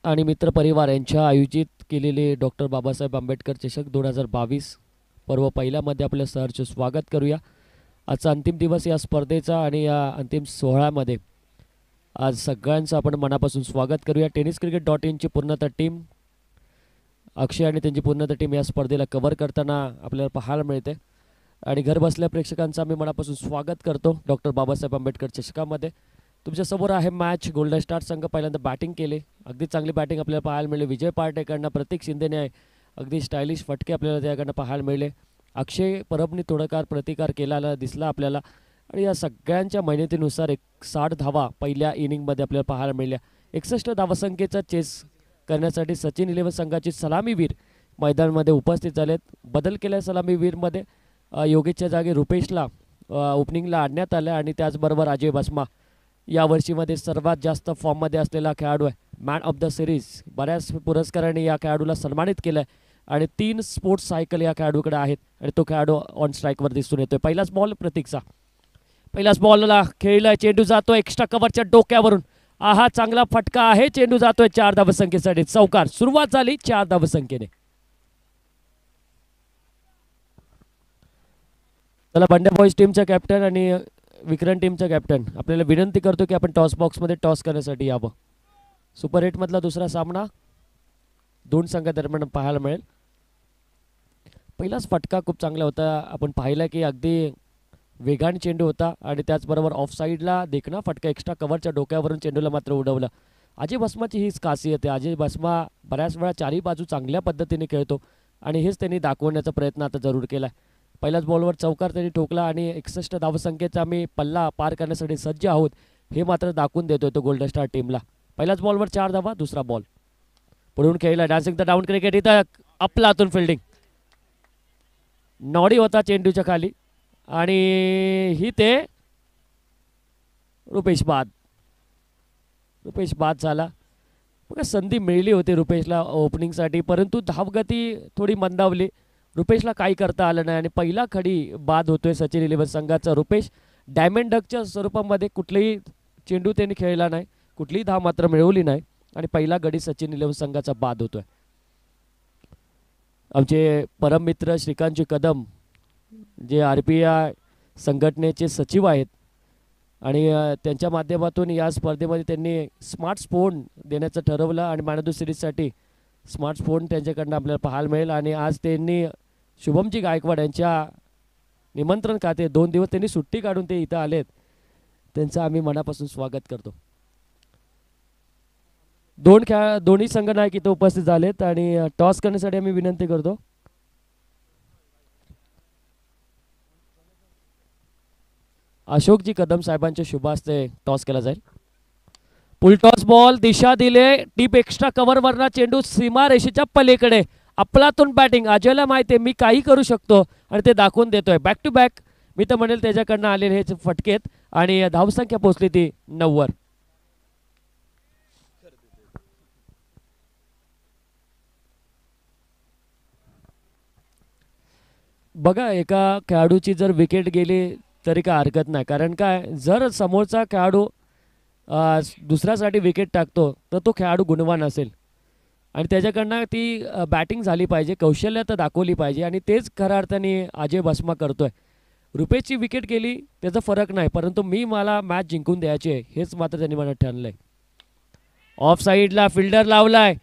आणि मित्र परिवार यांच्या आयोजित केलेले डॉक्टर बाबासाहेब आंबेडकर चषक 2022 पर्व पहिल्यामध्ये आपलं सहर्ष स्वागत करूया. आजचा अंतिम दिवस या स्पर्धेचा आणि या अंतिम सोहळ्यामध्ये आज सगळ्यांचं आपण मनापासून स्वागत करूया. tenniscricket.in ची पूर्णतः टीम, अक्षय आणि त्यांची पूर्णतः टीम या स्पर्धेला कव्हर करताना आपल्याला पाहायला मिळते आणि घर बसल्या प्रेक्षकांचं आम्ही मनापासून स्वागत करतो डॉक्टर बाबासाहेब आंबेडकर चषकामध्ये. तुमच्यासमोर आहे मॅच. गोल्डन स्टार संघ पहिल्यांदा बॅटिंग केले. अगदी चांगली बॅटिंग आपल्याला पाहायला मिळेल. विजय पार्टेकडनं प्रतीक शिंदेने अगदी स्टायलिश फटके आपल्याला त्याकडनं पाहायला मिळले. अक्षय परबनी थोडाकार प्रतिकार केलेला दिसला आपल्याला आणि या सगळ्यांच्या मेहनतीनुसार 60 धावा पहिल्या इनिंगमध्ये आपल्याला पाहायला मिळाल्या. 61 धावसंख्येचा चेस करण्यासाठी सचिन 11 संघाचे सलामीवीर मैदानामध्ये उपस्थित झालेत. बदल केल्या सलामीवीरमध्ये योगेशच्या जागी रुपेशला ओपनिंगला आणण्यात आलं आणि त्याचबरोबर अजय बसमा यावर्षीमध्ये सर्वात जास्त फॉर्ममध्ये असलेला खेळाडू आहे. मॅन ऑफ द सिरीज बऱ्याच पुरस्कारांनी या खेळाडूला सन्मानित केलं आहे आणि 3 स्पोर्ट्स सायकल या खेळाडूकडे आहेत आणि तो खेळाडू ऑन स्ट्राईकवर दिसून येतोय. पहिलाच बॉल प्रतीकचा. पहिल्याच बॉलला खेळलाय. चेंडू जातोय एक्स्ट्रा कव्हरच्या डोक्यावरून. आहा चांगला फटका आहे. चेंडू जातोय 4 धावसंख्येसाठी. चौकार. सुरुवात झाली 4 धावसंख्येने. चला बंड्या बॉयज टीमचा कॅप्टन आणि विक्रांत टीमचा कॅप्टन आपल्याला विनंती करतो की आपण टॉस बॉक्समध्ये टॉस करण्यासाठी यावं. सुपर 8 मधला दुसरा सामना 2 संघादरम्यान पाहायला मिळेल. पहिलाच फटका खूप चांगला होता. आपण पाहिलं की अगदी वेगाने चेंडू होता आणि त्याचबरोबर ऑफ साईडला देखणा फटका एक्स्ट्रा कव्हरच्या डोक्यावरून चेंडूला मात्र उडवलं. अजय बसमाची हीच खासियत आहे. अजय बसमा बऱ्याच वेळा चारही बाजू चांगल्या पद्धतीने खेळतो आणि हेच त्यांनी दाखवण्याचा प्रयत्न आता जरूर केला आहे. पहिल्याच बॉलवर चौकार त्यांनी ठोकला आणि 61 धावसंख्येचा आम्ही पल्ला पार करण्यासाठी सज्ज आहोत हे मात्र दाखवून देतोय तो गोल्डन स्टार टीमला. पहिल्याच बॉलवर 4 धावा. दुसरा बॉल पुढून खेळला. Dancing the down cricket. इथं आपला हातून फिल्डिंग नॉडी होता चेंडूच्या खाली आणि ही ते रुपेश बाद. रुपेश बाद झाला. बघा संधी मिळली होती रुपेशला ओपनिंगसाठी परंतु धावगती थोडी मंदावली. रुपेशला काही करता आलं नाही आणि पहिला खडी बाद होतोय सचिन 11 संघाचा. रुपेश डायमंड डकच्या स्वरूपामध्ये कुठलेही चेंडू त्यांनी खेळला नाही. कुठलीही धाव मात्र मिळवली नाही आणि पहिला गडी सचिन 11 संघाचा बाद होतोय. आमचे परम मित्र श्रीकांतजी कदम जे RPI संघटनेचे सचिव आहेत आणि त्यांच्या माध्यमातून या स्पर्धेमध्ये त्यांनी स्मार्टफोन देण्याचं ठरवलं आणि मॅन ऑफ द सिरीजसाठी स्मार्टफोन त्यांच्याकडनं आपल्याला पाहायला मिळेल. आणि आज त्यांनी शुभमजी गायकवाड यांच्या निमंत्रण खाते 2 दिवस त्यांनी सुट्टी काढून ते इथं आलेत. त्यांचं आम्ही मनापासून स्वागत करतो. दोन्ही संघ नायक इथं उपस्थित झालेत आणि टॉस करण्यासाठी आम्ही विनंती करतो. अशोकजी कदम साहेबांच्या शुभ हस्ते टॉस केला जाईल. पुल टॉस बॉल दिशा दिले. टीप एक्स्ट्रा कव्हर वरना चेंडू सीमा रेषेच्या पलीकडे. आपलातून बॅटिंग. अजयला माहिती आहे मी काही करू शकतो आणि ते दाखवून देतोय. बॅक टू बॅक मी तर म्हणेल त्याच्याकडनं आलेले हे फटकेत आणि धावसंख्या पोहोचली ती 9 वर. बघा एका खेळाडूची जर विकेट गेली तरी काय हरकत नाही, कारण काय जर समोरचा खेळाडू दुसऱ्यासाठी विकेट टाकतो तर तो खेळाडू गुणवान असेल आणि त्याच्याकडनं ती बॅटिंग झाली पाहिजे, कौशल्य तर दाखवली पाहिजे आणि तेच खऱ्या अर्थाने अजय भस्मा करतोय. रुपेशची विकेट गेली त्याचा फरक नाही, परंतु मला मॅच जिंकून द्यायची आहे हेच मात्र त्यांनी मनात ठरलंय. ऑफ साईडला फिल्डर लावलाय,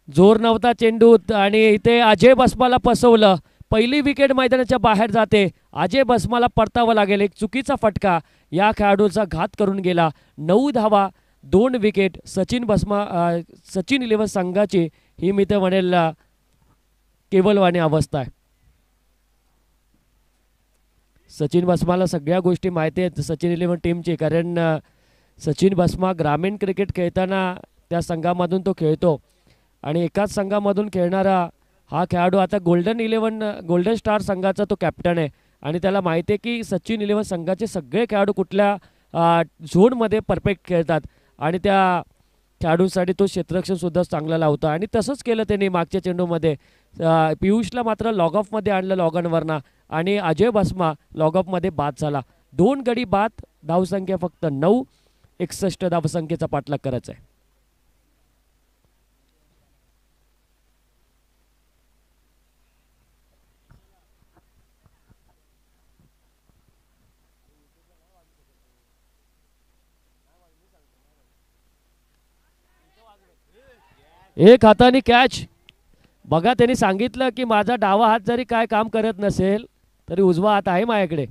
जोर नव्हता चेंडूत आणि इथे अजय भस्माला फसवलं. पहिली विकेट मैदानाच्या बाहेर जाते. अजय भस्माला परतावं लागेल. एक चुकीचा फटका या खेळाडूचा घात करून गेला. 9 धावा 2 विकेट. सचिन 11 संघाची ही मी तर म्हणेल केवलवाणी अवस्था आहे. सचिन भस्माला सगळ्या गोष्टी माहिती आहेत सचिन 11 टीमची, कारण सचिन भस्मा ग्रामीण क्रिकेट खेळताना त्या संघामधून तो खेळतो आणि एकाच संघामधून खेळणारा हा खेळाडू आता गोल्डन स्टार संघाचा तो कॅप्टन आहे आणि त्याला माहिती आहे की सचिन 11 संघाचे सगळे खेळाडू कुठल्या झोनमध्ये परफेक्ट खेळतात आणि त्या खेळाडूंसाठी तो क्षेत्ररक्षणसुद्धा चांगला लावतो आणि तसंच केलं त्यांनी मागच्या चेंडूमध्ये. पियुषला मात्र लॉग ऑफमध्ये आणलं लॉगॉनवरनं आणि अजय भस्मा लॉग ऑफमध्ये बाद झाला. 2 गडी बाद, धावसंख्या फक्त 9. 61 धावसंख्येचा पाठलाग करायचा आहे. एक हाताने कॅच. बघा त्यांनी सांगितलं की माझा डावा हात जरी काय काम करत नसेल तरी उजवा हात आहे माझ्याकडे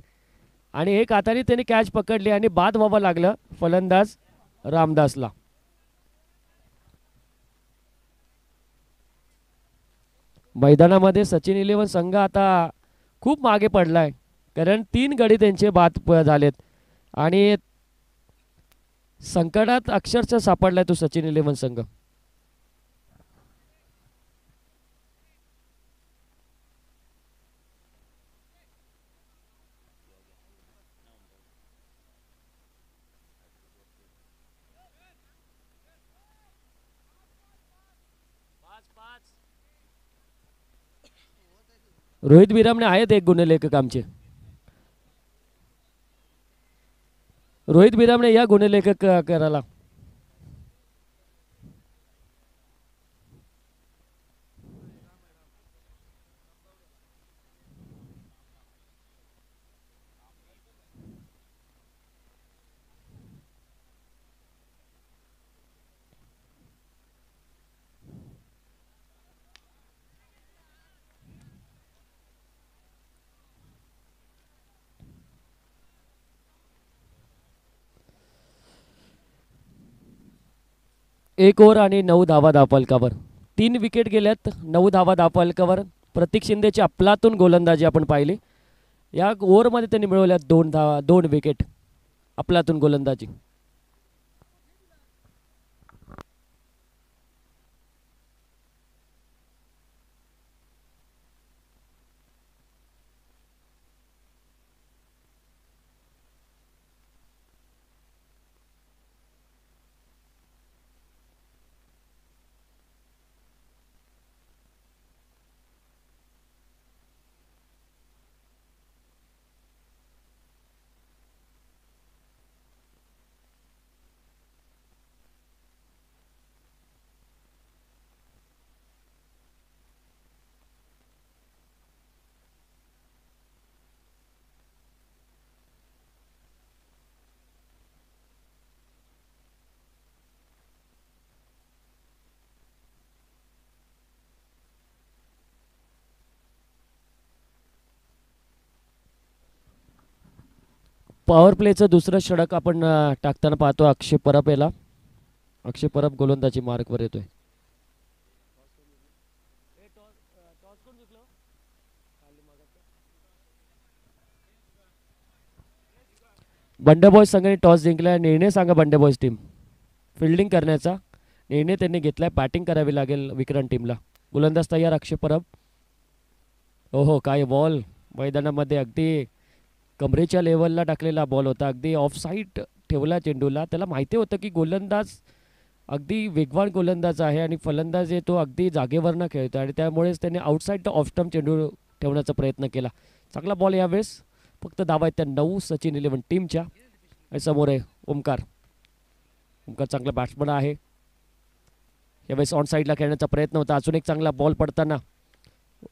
आणि एक हाताने त्यांनी कॅच पकडली आणि बाद व्हावं लागलं फलंदाज रामदासला. मैदानामध्ये सचिन 11 संघ आता खूप मागे पडलाय, कारण 3 गडी त्यांचे बाद झालेत आणि संकटात अक्षरशः सापडलाय तो सचिन 11 संघ. रोहित विरामणे आहेत एक गुणलेखक आमचे. रोहित विरामणे या गुणलेखक करायला. एक ओव्हर आणि 9 धावा धावफलकावर. 3 विकेट गेल्यात, 9 धावा धावफलकावर. प्रतीक शिंदेची अफलातून गोलंदाजी आपण पाहिली. या ओव्हरमध्ये त्यांनी मिळवल्यात 2 विकेट. अफलातून गोलंदाजी. पॉवर प्लेचं दुसरं षटक आपण टाकताना पाहतो अक्षय परब याला. अक्षय परब गोलंदाजी मार्कवर येतोय. बंडे बॉयज संघाने टॉस जिंकला. निर्णय सांगा बंडे बॉयज टीम. फिल्डिंग करण्याचा निर्णय त्यांनी घेतलाय. बॅटिंग करावी लागेल विक्रांत टीमला. गोलंदाज तयार अक्षय परब. ओहो काय बॉल मैदानामध्ये अगदी कमरेच्या लेवलला टाकलेला बॉल होता. अगदी ऑफ साईड ठेवला चेंडूला. त्याला माहिती होतं की गोलंदाज अगदी वेगवान गोलंदाज आहे आणि फलंदाज आहे तो अगदी जागेवरनं खेळतो आणि त्यामुळेच त्याने आउटसाईड ऑफ स्टंप चेंडू ठेवण्याचा प्रयत्न केला. चांगला बॉल यावेळेस. फक्त धावा आहेत त्या 9 सचिन 11 टीमच्या. आणि समोर आहे ओमकार. ओमकार चांगला बॅट्समन आहे. यावेळेस ऑन साईडला खेळण्याचा प्रयत्न होता. अजून एक चांगला बॉल पडताना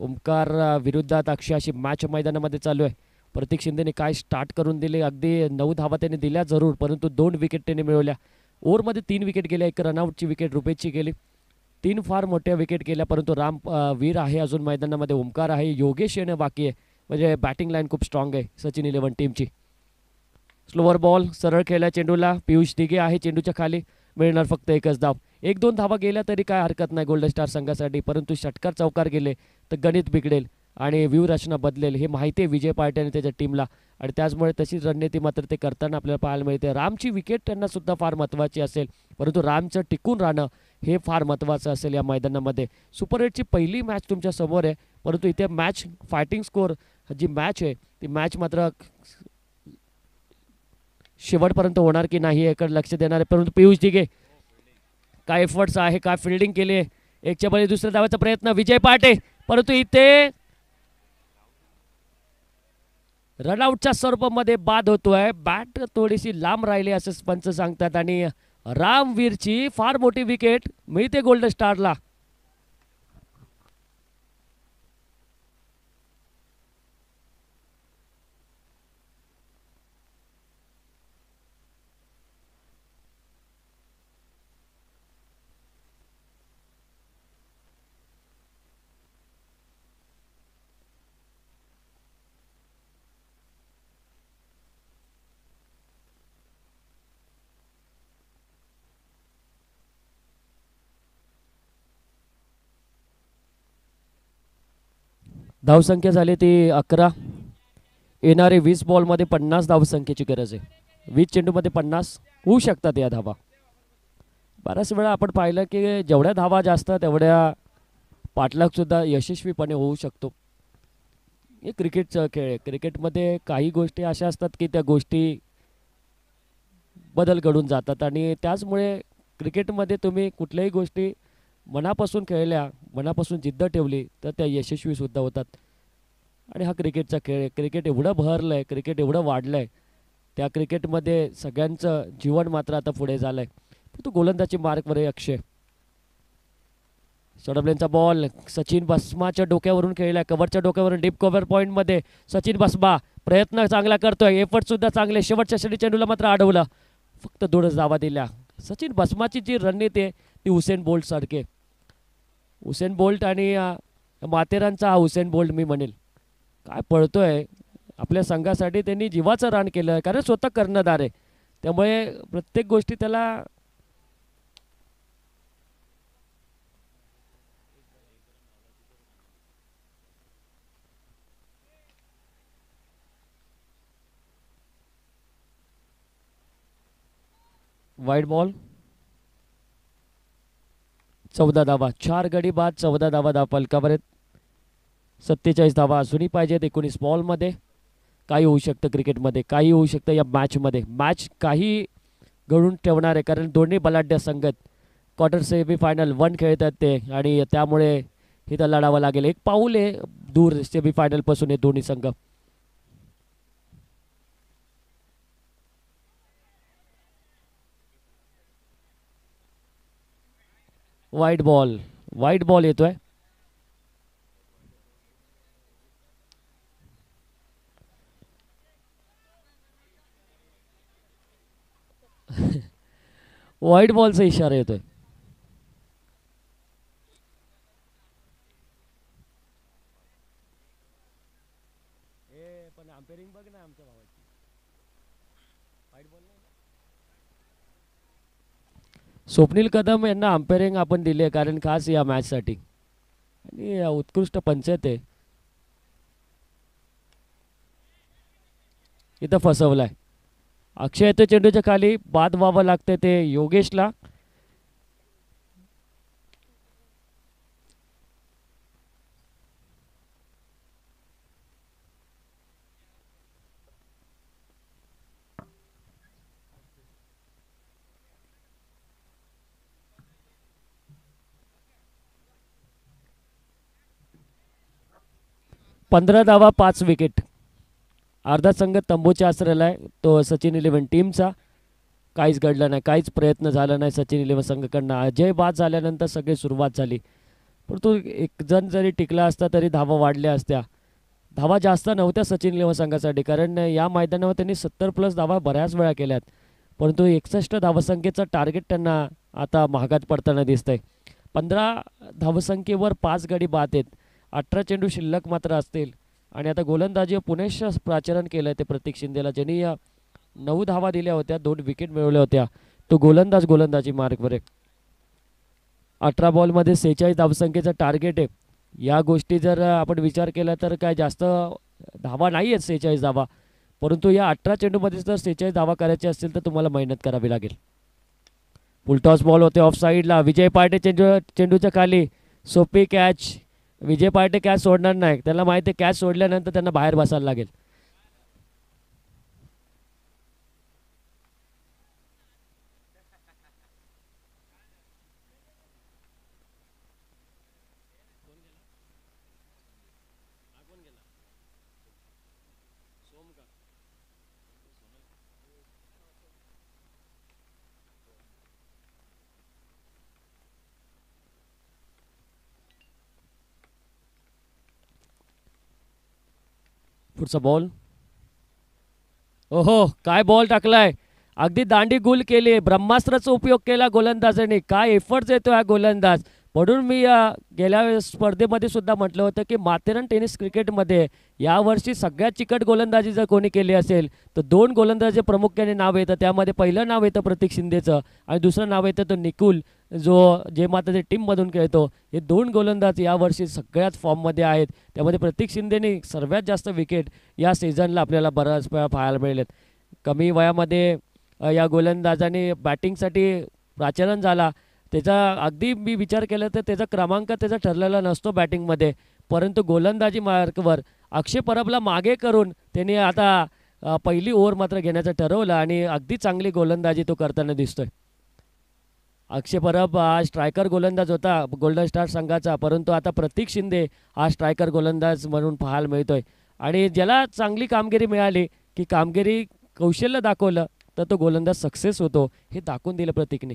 ओमकार विरुद्धात अक्षय अशी मॅच मैदानामध्ये चालू आहे. प्रतीक शिंदेने काय स्टार्ट करून दिले. अगदी 9 धावा त्याने दिल्या जरूर, परंतु 2 विकेट त्याने मिळवल्या. ओव्हरमध्ये 3 विकेट गेल्या. एक रनआउटची विकेट रुपेशची गेली. 3 फार मोठ्या विकेट गेल्या, परंतु वीर आहे अजून मैदानामध्ये. ओमकार आहे. योगेश येणं बाकी आहे. म्हणजे बॅटिंग लाईन खूप स्ट्रॉंग आहे सचिन 11 टीमची. स्लोअर बॉल सरळ खेळला चेंडूला. पियुष दिघे आहे चेंडूच्या खाली. मिळणार फक्त एकच धाव. 1-2 धावा गेल्या तरी काय हरकत नाही गोल्डन स्टार संघासाठी, परंतु षटकार चौकार गेले तर गणित बिघडेल आणि व्यूहरचना बदलेल हे माहिती आहे विजय पार्टी आणि त्याच्या टीमला. आणि त्याचमुळे तशीच रणनीती मात्र ते करताना आपल्याला पाहायला मिळते. रामची विकेट त्यांना सुद्धा फार महत्त्वाची असेल, परंतु रामचं टिकून राहणं हे फार महत्त्वाचं असेल या मैदानामध्ये. सुपर 8ची पहिली मॅच तुमच्या समोर आहे, परंतु इथे मॅच फायटिंग स्कोअर जी मॅच आहे ती मॅच मात्र शेवटपर्यंत होणार की नाही याकडे लक्ष देणार आहे. परंतु पियुष दिघे काय एफर्ट्स आहे, काय फिल्डिंग केली आहे. एकच्या बळी दुसऱ्या धावाचा प्रयत्न विजय पाटे, परंतु इथे रनआउटच्या स्वरूपामध्ये बाद होतोय. बॅट थोडीशी लांब राहिली असं पंच सांगतात आणि रामवीरची फार मोठी विकेट मिळते गोल्डन स्टारला. धावसंख्या झाली ती 11. येणारे 20 बॉलमध्ये 50 धावसंख्येची गरज आहे. 20 चेंडूमध्ये 50 होऊ शकतात या धावा. बऱ्याच वेळा आपण पाहिलं की जेवढ्या धावा जास्त तेवढ्या पाठलाग सुद्धा यशस्वीपणे होऊ शकतो. हे क्रिकेटचा खेळ आहे. क्रिकेटमध्ये काही गोष्टी अशा असतात की त्या गोष्टी बदल घडून जातात आणि त्याचमुळे क्रिकेटमध्ये तुम्ही कुठल्याही गोष्टी मनापासून खेळल्या, मनापासून जिद्द ठेवली तर त्या यशस्वीसुद्धा होतात. आणि हा क्रिकेटचा खेळ आहे. क्रिकेट एवढं बहरलं आहे, क्रिकेट एवढं वाढलं आहे, त्या क्रिकेटमध्ये सगळ्यांचं जीवन मात्र आता पुढे झालं आहे. तो गोलंदाजी मार्कवर आहे अक्षय. शॉर्टलेनचा बॉल सचिन बसमाच्या डोक्यावरून खेळला. कव्हरच्या डोक्यावरून डीप कव्हर पॉईंटमध्ये सचिन बसमा प्रयत्न चांगला करतोय. एफर्टसुद्धा चांगले. शेवटच्या षटकी चेंडूला मात्र अडवलं. फक्त 2च धावा दिल्या. सचिन बसमाची जी रणनीती आहे ती हुसेन बोल्ट सारखे. हुसेन बोल्ट आणि माथेरानचा हा हुसेन बोल्ट मी म्हणेल. काय पळतोय आपल्या संघासाठी. त्यांनी जीवाचं रान केलं कारण स्वतः कर्णधार आहे, त्यामुळे प्रत्येक गोष्टी त्याला वाईड बॉल. 14 धावा. 4 गडी बाद 14 धावा फलकावर आहेत. 47 धावा अजूनही पाहिजेत 19 बॉलमध्ये. काही होऊ शकतं क्रिकेटमध्ये, काही होऊ शकतं या मॅचमध्ये. मॅच काही घडून ठेवणार आहे कारण दोन्ही बलाढ्य संघ आहेत. क्वार्टर सेमीफायनल 1 खेळतात ते आणि त्यामुळे इथं लढावं लागेल. एक पाऊल आहे दूर सेमीफायनलपासून हे दोन्ही संघ. Wide ball. वाईड बॉल येतोय. वाईड बॉलचा इशारा येतोय. पण अंपेरिंग बघ ना आमच्या भावाची. वाईड बॉल नाही. स्वप्नील कदम यांना अंपेरिंग आपण दिले कारण खास या मॅचसाठी आणि उत्कृष्ट पंचायत आहे. इथं फसवलाय. अक्षय येतो चेंडूच्या खाली. बाद व्हावं लागते ते योगेशला. 15 धावा 5 विकेट. अर्धा संघ तंबूच्या आश्रयाला आहे तो सचिन 11 टीमचा. काहीच घडलं नाही, काहीच प्रयत्न झाला नाही सचिन 11 संघाकडनं. अजय बाद झाल्यानंतर सगळी सुरुवात झाली, परंतु एक जण जरी टिकला असता तरी धावा वाढल्या असत्या. धावा जास्त नव्हत्या सचिन 11 संघासाठी, कारण या मैदानावर त्यांनी 70+ धावा बऱ्याच वेळा केल्यात, परंतु 61 धावसंख्येचं टार्गेट त्यांना आता महागात पडताना दिसतंय. 15 धावसंख्येवर 5 गडी बाद आहेत. 18 चेंडू शिल्लक मात्र असतील. आणि आता गोलंदाजी पुणेश प्राचरण केलं ते प्रतीक शिंदेला, ज्यांनी 9 धावा दिल्या होत्या, 2 विकेट मिळवल्या होत्या. तो गोलंदाजी मार्गवर आहे. 18 बॉलमध्ये 46 धावसंख्येचं टार्गेट आहे. या गोष्टी जर आपण विचार केला तर काय जास्त धावा नाही आहेत 46 धावा, परंतु या 18 चेंडूमध्ये जर 46 धावा करायचे असतील तर तुम्हाला मेहनत करावी लागेल. फुलटॉस बॉल होते ऑफ साईडला. विजय पार्टे चेंडूच्या खाली. सोपी कॅच. विजय पार्टे कॅच सोडणार नाही, त्याला माहिती आहे कॅच सोडल्यानंतर त्यांना बाहेर बसायला लागेल. पुढचा बॉल. ओहो, काय बॉल टाकलाय. अगदी दांडी गुल केली. ब्रह्मास्त्राचा उपयोग केला गोलंदाजाने. काय एफर्ट्स येतो हा गोलंदाज. म्हणून मी गेल्या स्पर्धेमध्ये सुद्धा म्हटलं होतं की माथेरान टेनिस क्रिकेटमध्ये यावर्षी सगळ्यात चिकट गोलंदाजी जर कोणी केली असेल तर 2 गोलंदाजे प्रामुख्याने नाव येतं. त्यामध्ये पहिलं नाव येतं प्रतीक शिंदेचं आणि दुसरं नाव येतं तो निकुल, जे मात्र टीममधून खेळतो. हे 2 गोलंदाज यावर्षी सगळ्यात फॉर्ममध्ये आहेत. त्यामध्ये प्रतीक शिंदेने सर्वात जास्त विकेट या सीझनला आपल्याला बऱ्याच वेळा पाहायला मिळालेत. कमी वयामध्ये या गोलंदाजाने बॅटिंगसाठी प्राचलन झाला. त्याचा अगदी मी विचार केला तर त्याचा क्रमांक त्याचा ठरलेला नसतो बॅटिंगमध्ये, परंतु गोलंदाजी मार्कवर अक्षय परबला मागे करून त्याने आता पहिली ओव्हर मात्र घेण्याचं ठरवलं आणि अगदी चांगली गोलंदाजी तो करताना दिसतोय. अक्षय परब हा स्ट्रायकर गोलंदाज होता गोल्डन स्टार संघाचा, परंतु आता प्रतीक शिंदे हा स्ट्रायकर गोलंदाज म्हणून पाहायला मिळतोय. आणि ज्याला चांगली कामगिरी मिळाली की कामगिरी कौशल्य दाखवलं तर तो गोलंदाज सक्सेस होतो, हे दाखवून दिलं प्रतीकने.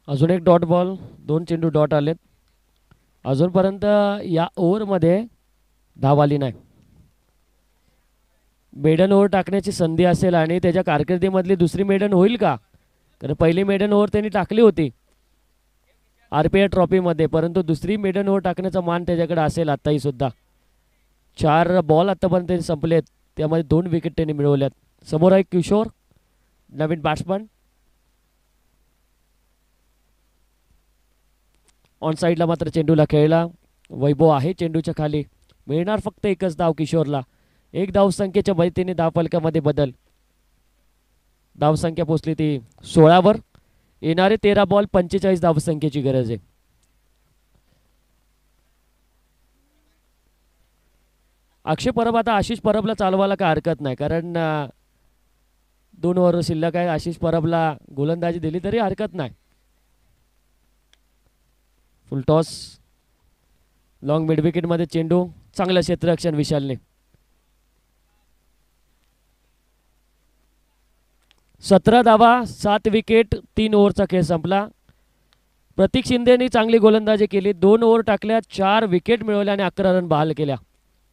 अजून एक डॉट बॉल. 2 चेंडू डॉट आलेत. अजूनपर्यंत या ओव्हरमध्ये धाव आली नाही. मेडन ओव्हर टाकण्याची संधी असेल आणि त्याच्या कारकिर्दीमधली दुसरी मेडन होईल का, कारण पहिली मेडन ओव्हर त्यांनी टाकली होती RPI ट्रॉफीमध्ये, परंतु दुसरी मेडन ओव्हर टाकण्याचा मान त्याच्याकडे असेल आत्ताही सुद्धा. 4 बॉल आत्तापर्यंत त्यांनी संपलेत, त्यामध्ये 2 विकेट त्यांनी मिळवल्यात. समोर आहे किशोर, नवीन बॅट्समन. ऑन साईडला मात्र चेंडूला खेळला. वैभव आहे चेंडूच्या खाली. मिळणार फक्त एकच धाव किशोरला. 1 धावसंख्येच्या मदतीने धावफलकामध्ये बदल. धावसंख्या पोचली ती 16वर. येणारे 13 बॉल 45 धावसंख्येची गरज आहे. अक्षय परब आता आशिष परबला चालवायला काय हरकत नाही, कारण 2 ओव्हर शिल्लक आहे. आशिष परबला गोलंदाजी दिली तरी हरकत नाही. फुल टॉस. लॉंग मिड विकेटमध्ये चेंडू. चांगलं क्षेत्ररक्षण विशालने. 17 धावा 7 विकेट. 3 ओव्हरचा खेळ संपला. प्रतीक शिंदेनी चांगली गोलंदाजी केली. 2 ओव्हर टाकल्या, 4 विकेट मिळवल्या आणि 11 रन बहाल केल्या.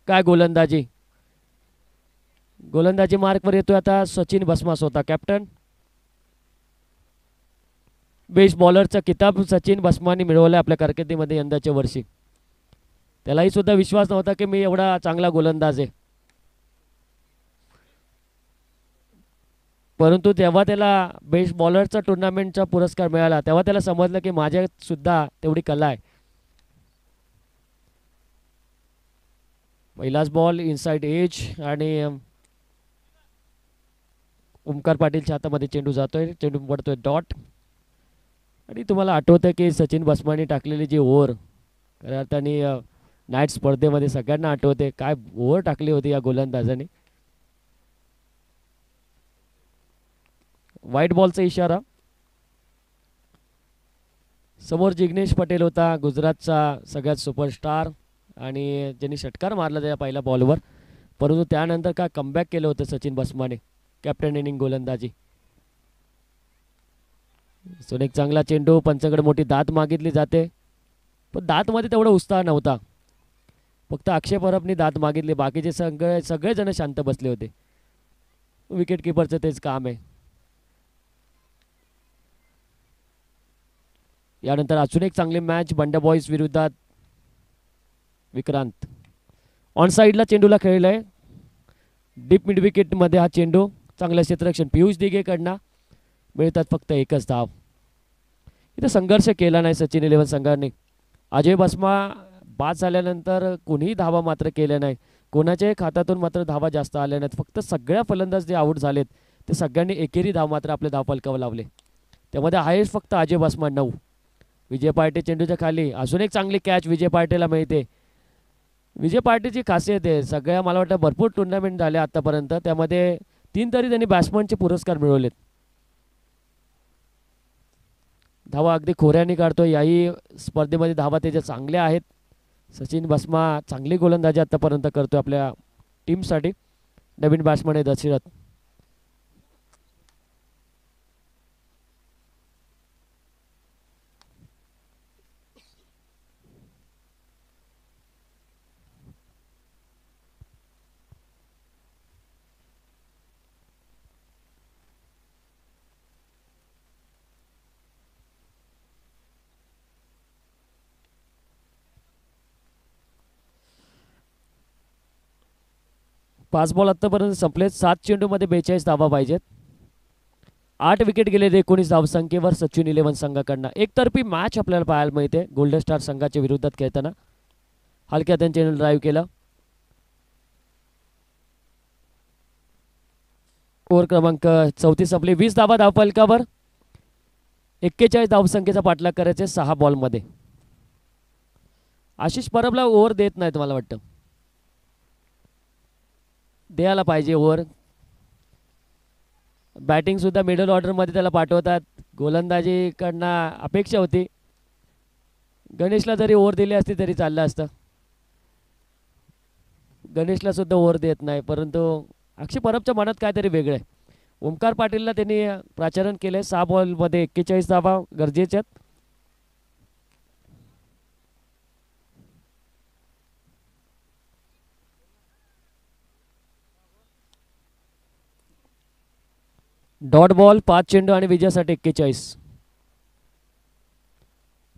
काय गोलंदाजी. गोलंदाजी मार्कवर येतोय आता सचिन भस्मास होता कॅप्टन. बेस्ट बॉलरचा किताब सचिन भस्मानी मिळवला आपल्या कारकिर्दीमध्ये यंदाच्या वर्षी. त्यालाही सुद्धा विश्वास नव्हता की मी एवढा चांगला गोलंदाज आहे, परंतु तेव्हा त्याला बेस्ट बॉलरचा टुर्नामेंटचा पुरस्कार मिळाला तेव्हा त्याला समजलं की माझ्यात सुद्धा तेवढी कला आहे. पहिलाच बॉल इनसाइड एज आणि ओमकार पाटीलच्या हातामध्ये चेंडू जातोय, चेंडू पडतोय डॉट. आणि तुम्हाला आठवतं की सचिन बसमाने टाकलेली जी ओव्हर खऱ्या अर्थाने नाईट स्पर्धेमध्ये सगळ्यांना आठवते काय ओव्हर टाकली होती या गोलंदाजाने. व्हाईट बॉलचा इशारा. समोर जिग्नेश पटेल होता, गुजरातचा सगळ्यात सुपरस्टार आणि ज्यांनी षटकार मारला त्या पहिल्या बॉलवर. परंतु त्यानंतर काय कमबॅक केलं होतं सचिन बसमाने, कॅप्टन इनिंग गोलंदाजी. सोन एक चांगला चेंडू, पंचाकडे मोठी दात मागितली जाते पण दातमध्ये तेवढा उत्साह नव्हता. फक्त अक्षय परबनी दात मागितली, बाकीचे सगळेजण शांत बसले होते. विकेट किपरचं तेच काम आहे. यानंतर अजून एक चांगली मॅच बंड्या बॉईज विरुद्धात विक्रांत. ऑन साईडला चेंडूला खेळलाय, डीप मिड विकेटमध्ये हा चेंडू. चांगलं क्षेत्ररक्षण पियुष दिघेकडनं, मिळतात फक्त एकच धाव. इथं संघर्ष केला नाही सचिन 11 संघाने. अजय बसमा बाद झाल्यानंतर कोणीही धावा मात्र केल्या नाही, कोणाच्याही खात्यातून मात्र धावा जास्त आल्या नाहीत. फक्त सगळ्या फलंदाज जे आऊट झालेत ते सगळ्यांनी एकेरी धाव मात्र आपल्या धावफलकावर लावले. त्यामध्ये आहेच फक्त अजय बसमा 9. विजय पार्टे चेंडूच्या खाली, अजून एक चांगली कॅच विजय पार्टेला मिळते. विजय पार्टेची खासियत आहे, सगळ्या मला वाटतं भरपूर टुर्नामेंट झाल्या आतापर्यंत, त्यामध्ये 3 तरी त्यांनी बॅट्समनचे पुरस्कार मिळवलेत. धावा अगदी खोऱ्याने काढतो, याही स्पर्धेमध्ये धावा त्याच्या चांगल्या आहेत. सचिन बसमा चांगली गोलंदाजी आतापर्यंत करतोय आपल्या टीमसाठी. नवीन बॅट्समन आहे दशरथ. पाच बॉल आतापर्यंत संपलेत. 7 चेंडूमध्ये 42 धावा पाहिजेत. 8 विकेट गेले 19 धावसंख्येवर सचिन 11 संघाकडनं. एकतर्फी मॅच आपल्याला पाहायला मिळते गोल्डन स्टार संघाच्या विरोधात खेळताना. हलक्या त्यांनी ड्राईव्ह केलं. ओव्हर क्रमांक 34 संपली. 20 धावा धावफलकावर. 41 धावसंख्येचा पाठलाग करायचे 6 बॉलमध्ये. आशिष परबला ओव्हर देत नाहीत, मला वाटतं द्यायला पाहिजे ओव्हर. बॅटिंग सुद्धा मिडल ऑर्डरमध्ये त्याला पाठवतात. गोलंदाजीकडनं अपेक्षा होती गणेशला जरी ओव्हर दिली असती तरी चाललं असतं. गणेशला सुद्धा ओव्हर देत नाही, परंतु अक्षय परबच्या मनात काहीतरी वेगळं आहे. ओमकार पाटीलला त्यांनी प्राचारण केलंय. 6 बॉलमध्ये 41 धावा गरजेच्या आहेत. डॉट बॉल 5 चेंडू आणि विजयासाठी 41.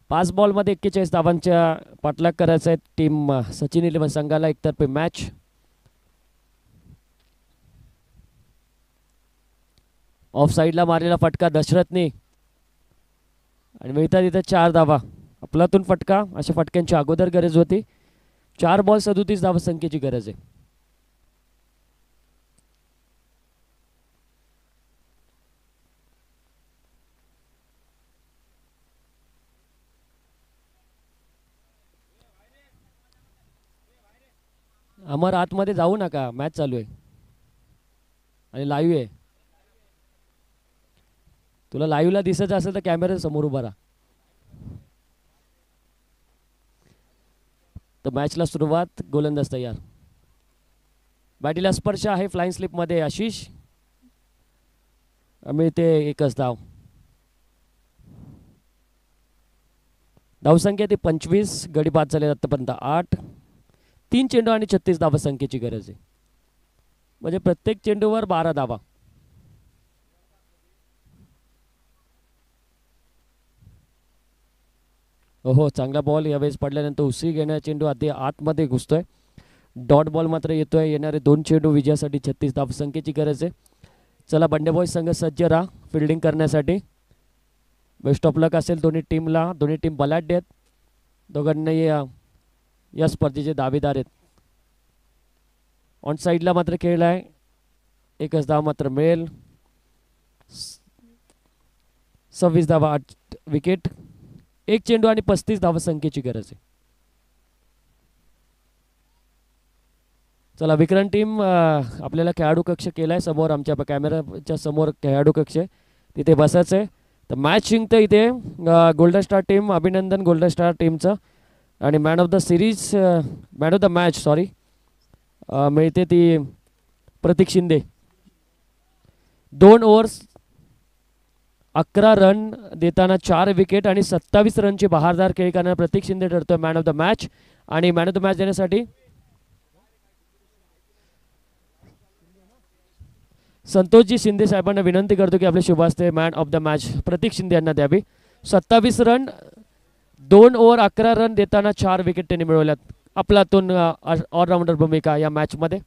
5 बॉलमध्ये 41 धावांच्या पाठलाग करायचा आहे टीम सचिन 11 संघाला. एकतर्फी मॅच. ऑफ साईडला मारलेला फटका दशरथने आणि मिळतात इथं 4 धावा. आपलातून फटका, अशा फटक्यांची अगोदर गरज होती. 4 बॉल 37 धावसंख्येची गरज आहे. अमर आतमध्ये जाऊ नका, मॅच चालू आहे आणि लाईव्ह आहे. तुला लाईव्हला दिसायचं असेल तर कॅमेरा समोर उभा राहा. तर मॅचला सुरुवात. गोलंदाज तयार. बॅटीला स्पर्श आहे फ्लाइंग स्लिपमध्ये आशिष. मिळते एकच धाव. धावसंख्या ती 25. गडी बाद झाले आतापर्यंत 8. 3 चेंडू आणि 36 धावसंख्येची गरज आहे. म्हणजे प्रत्येक चेंडूवर 12 धावा. हो, चांगला बॉल यावेळेस पडल्यानंतर उसळी घेण्या चेंडू आधी आतमध्ये घुसतोय. डॉट बॉल मात्र येतोय. येणारे 2 चेंडू विजयासाठी 36 धावसंख्येची गरज आहे. चला बंडे बॉयज संघ सज्ज राहा फिल्डिंग करण्यासाठी. बेस्ट ऑफ लक असेल दोन्ही टीमला. दोन्ही टीम बलाढ्य आहेत. दोघांनाही या स्पर्धेचे दावेदार आहेत. ऑन साईडला मात्र खेळला आहे. एकच धाव मात्र मिळेल. 26 धावा 8 विकेट. एक चेंडू आणि 35 धावा संख्येची गरज आहे. चला विक्रांत टीम आपल्याला खेळाडू कक्ष केलाय समोर, आमच्या कॅमेराच्या समोर खेळाडू कक्ष आहे, तिथे बसायचं आहे. तर मॅच जिंकतं इथे गोल्डन स्टार टीम. अभिनंदन गोल्डन स्टार टीमचं. आणि man of the series, man of the match sorry, मिळते ती प्रतीक शिंदे. 2 ओव्हर्स 11 रन देताना 4 विकेट आणि 27 रनची बहारदार खेळी करणारा प्रतीक शिंदे ठरतोय मॅन ऑफ द मॅच. आणि मॅन ऑफ द मॅच देण्यासाठी संतोषजी शिंदे साहेबांना विनंती करतो की आपले शुभास्ते man of the match Pratik Shinde यांना द्यावी. 27 रन, 2 ओव्हर 11 रन देताना 4 विकेट त्यांनी मिळवल्यात. आपलातून ऑलराऊंडर भूमिका या मॅचमध्ये.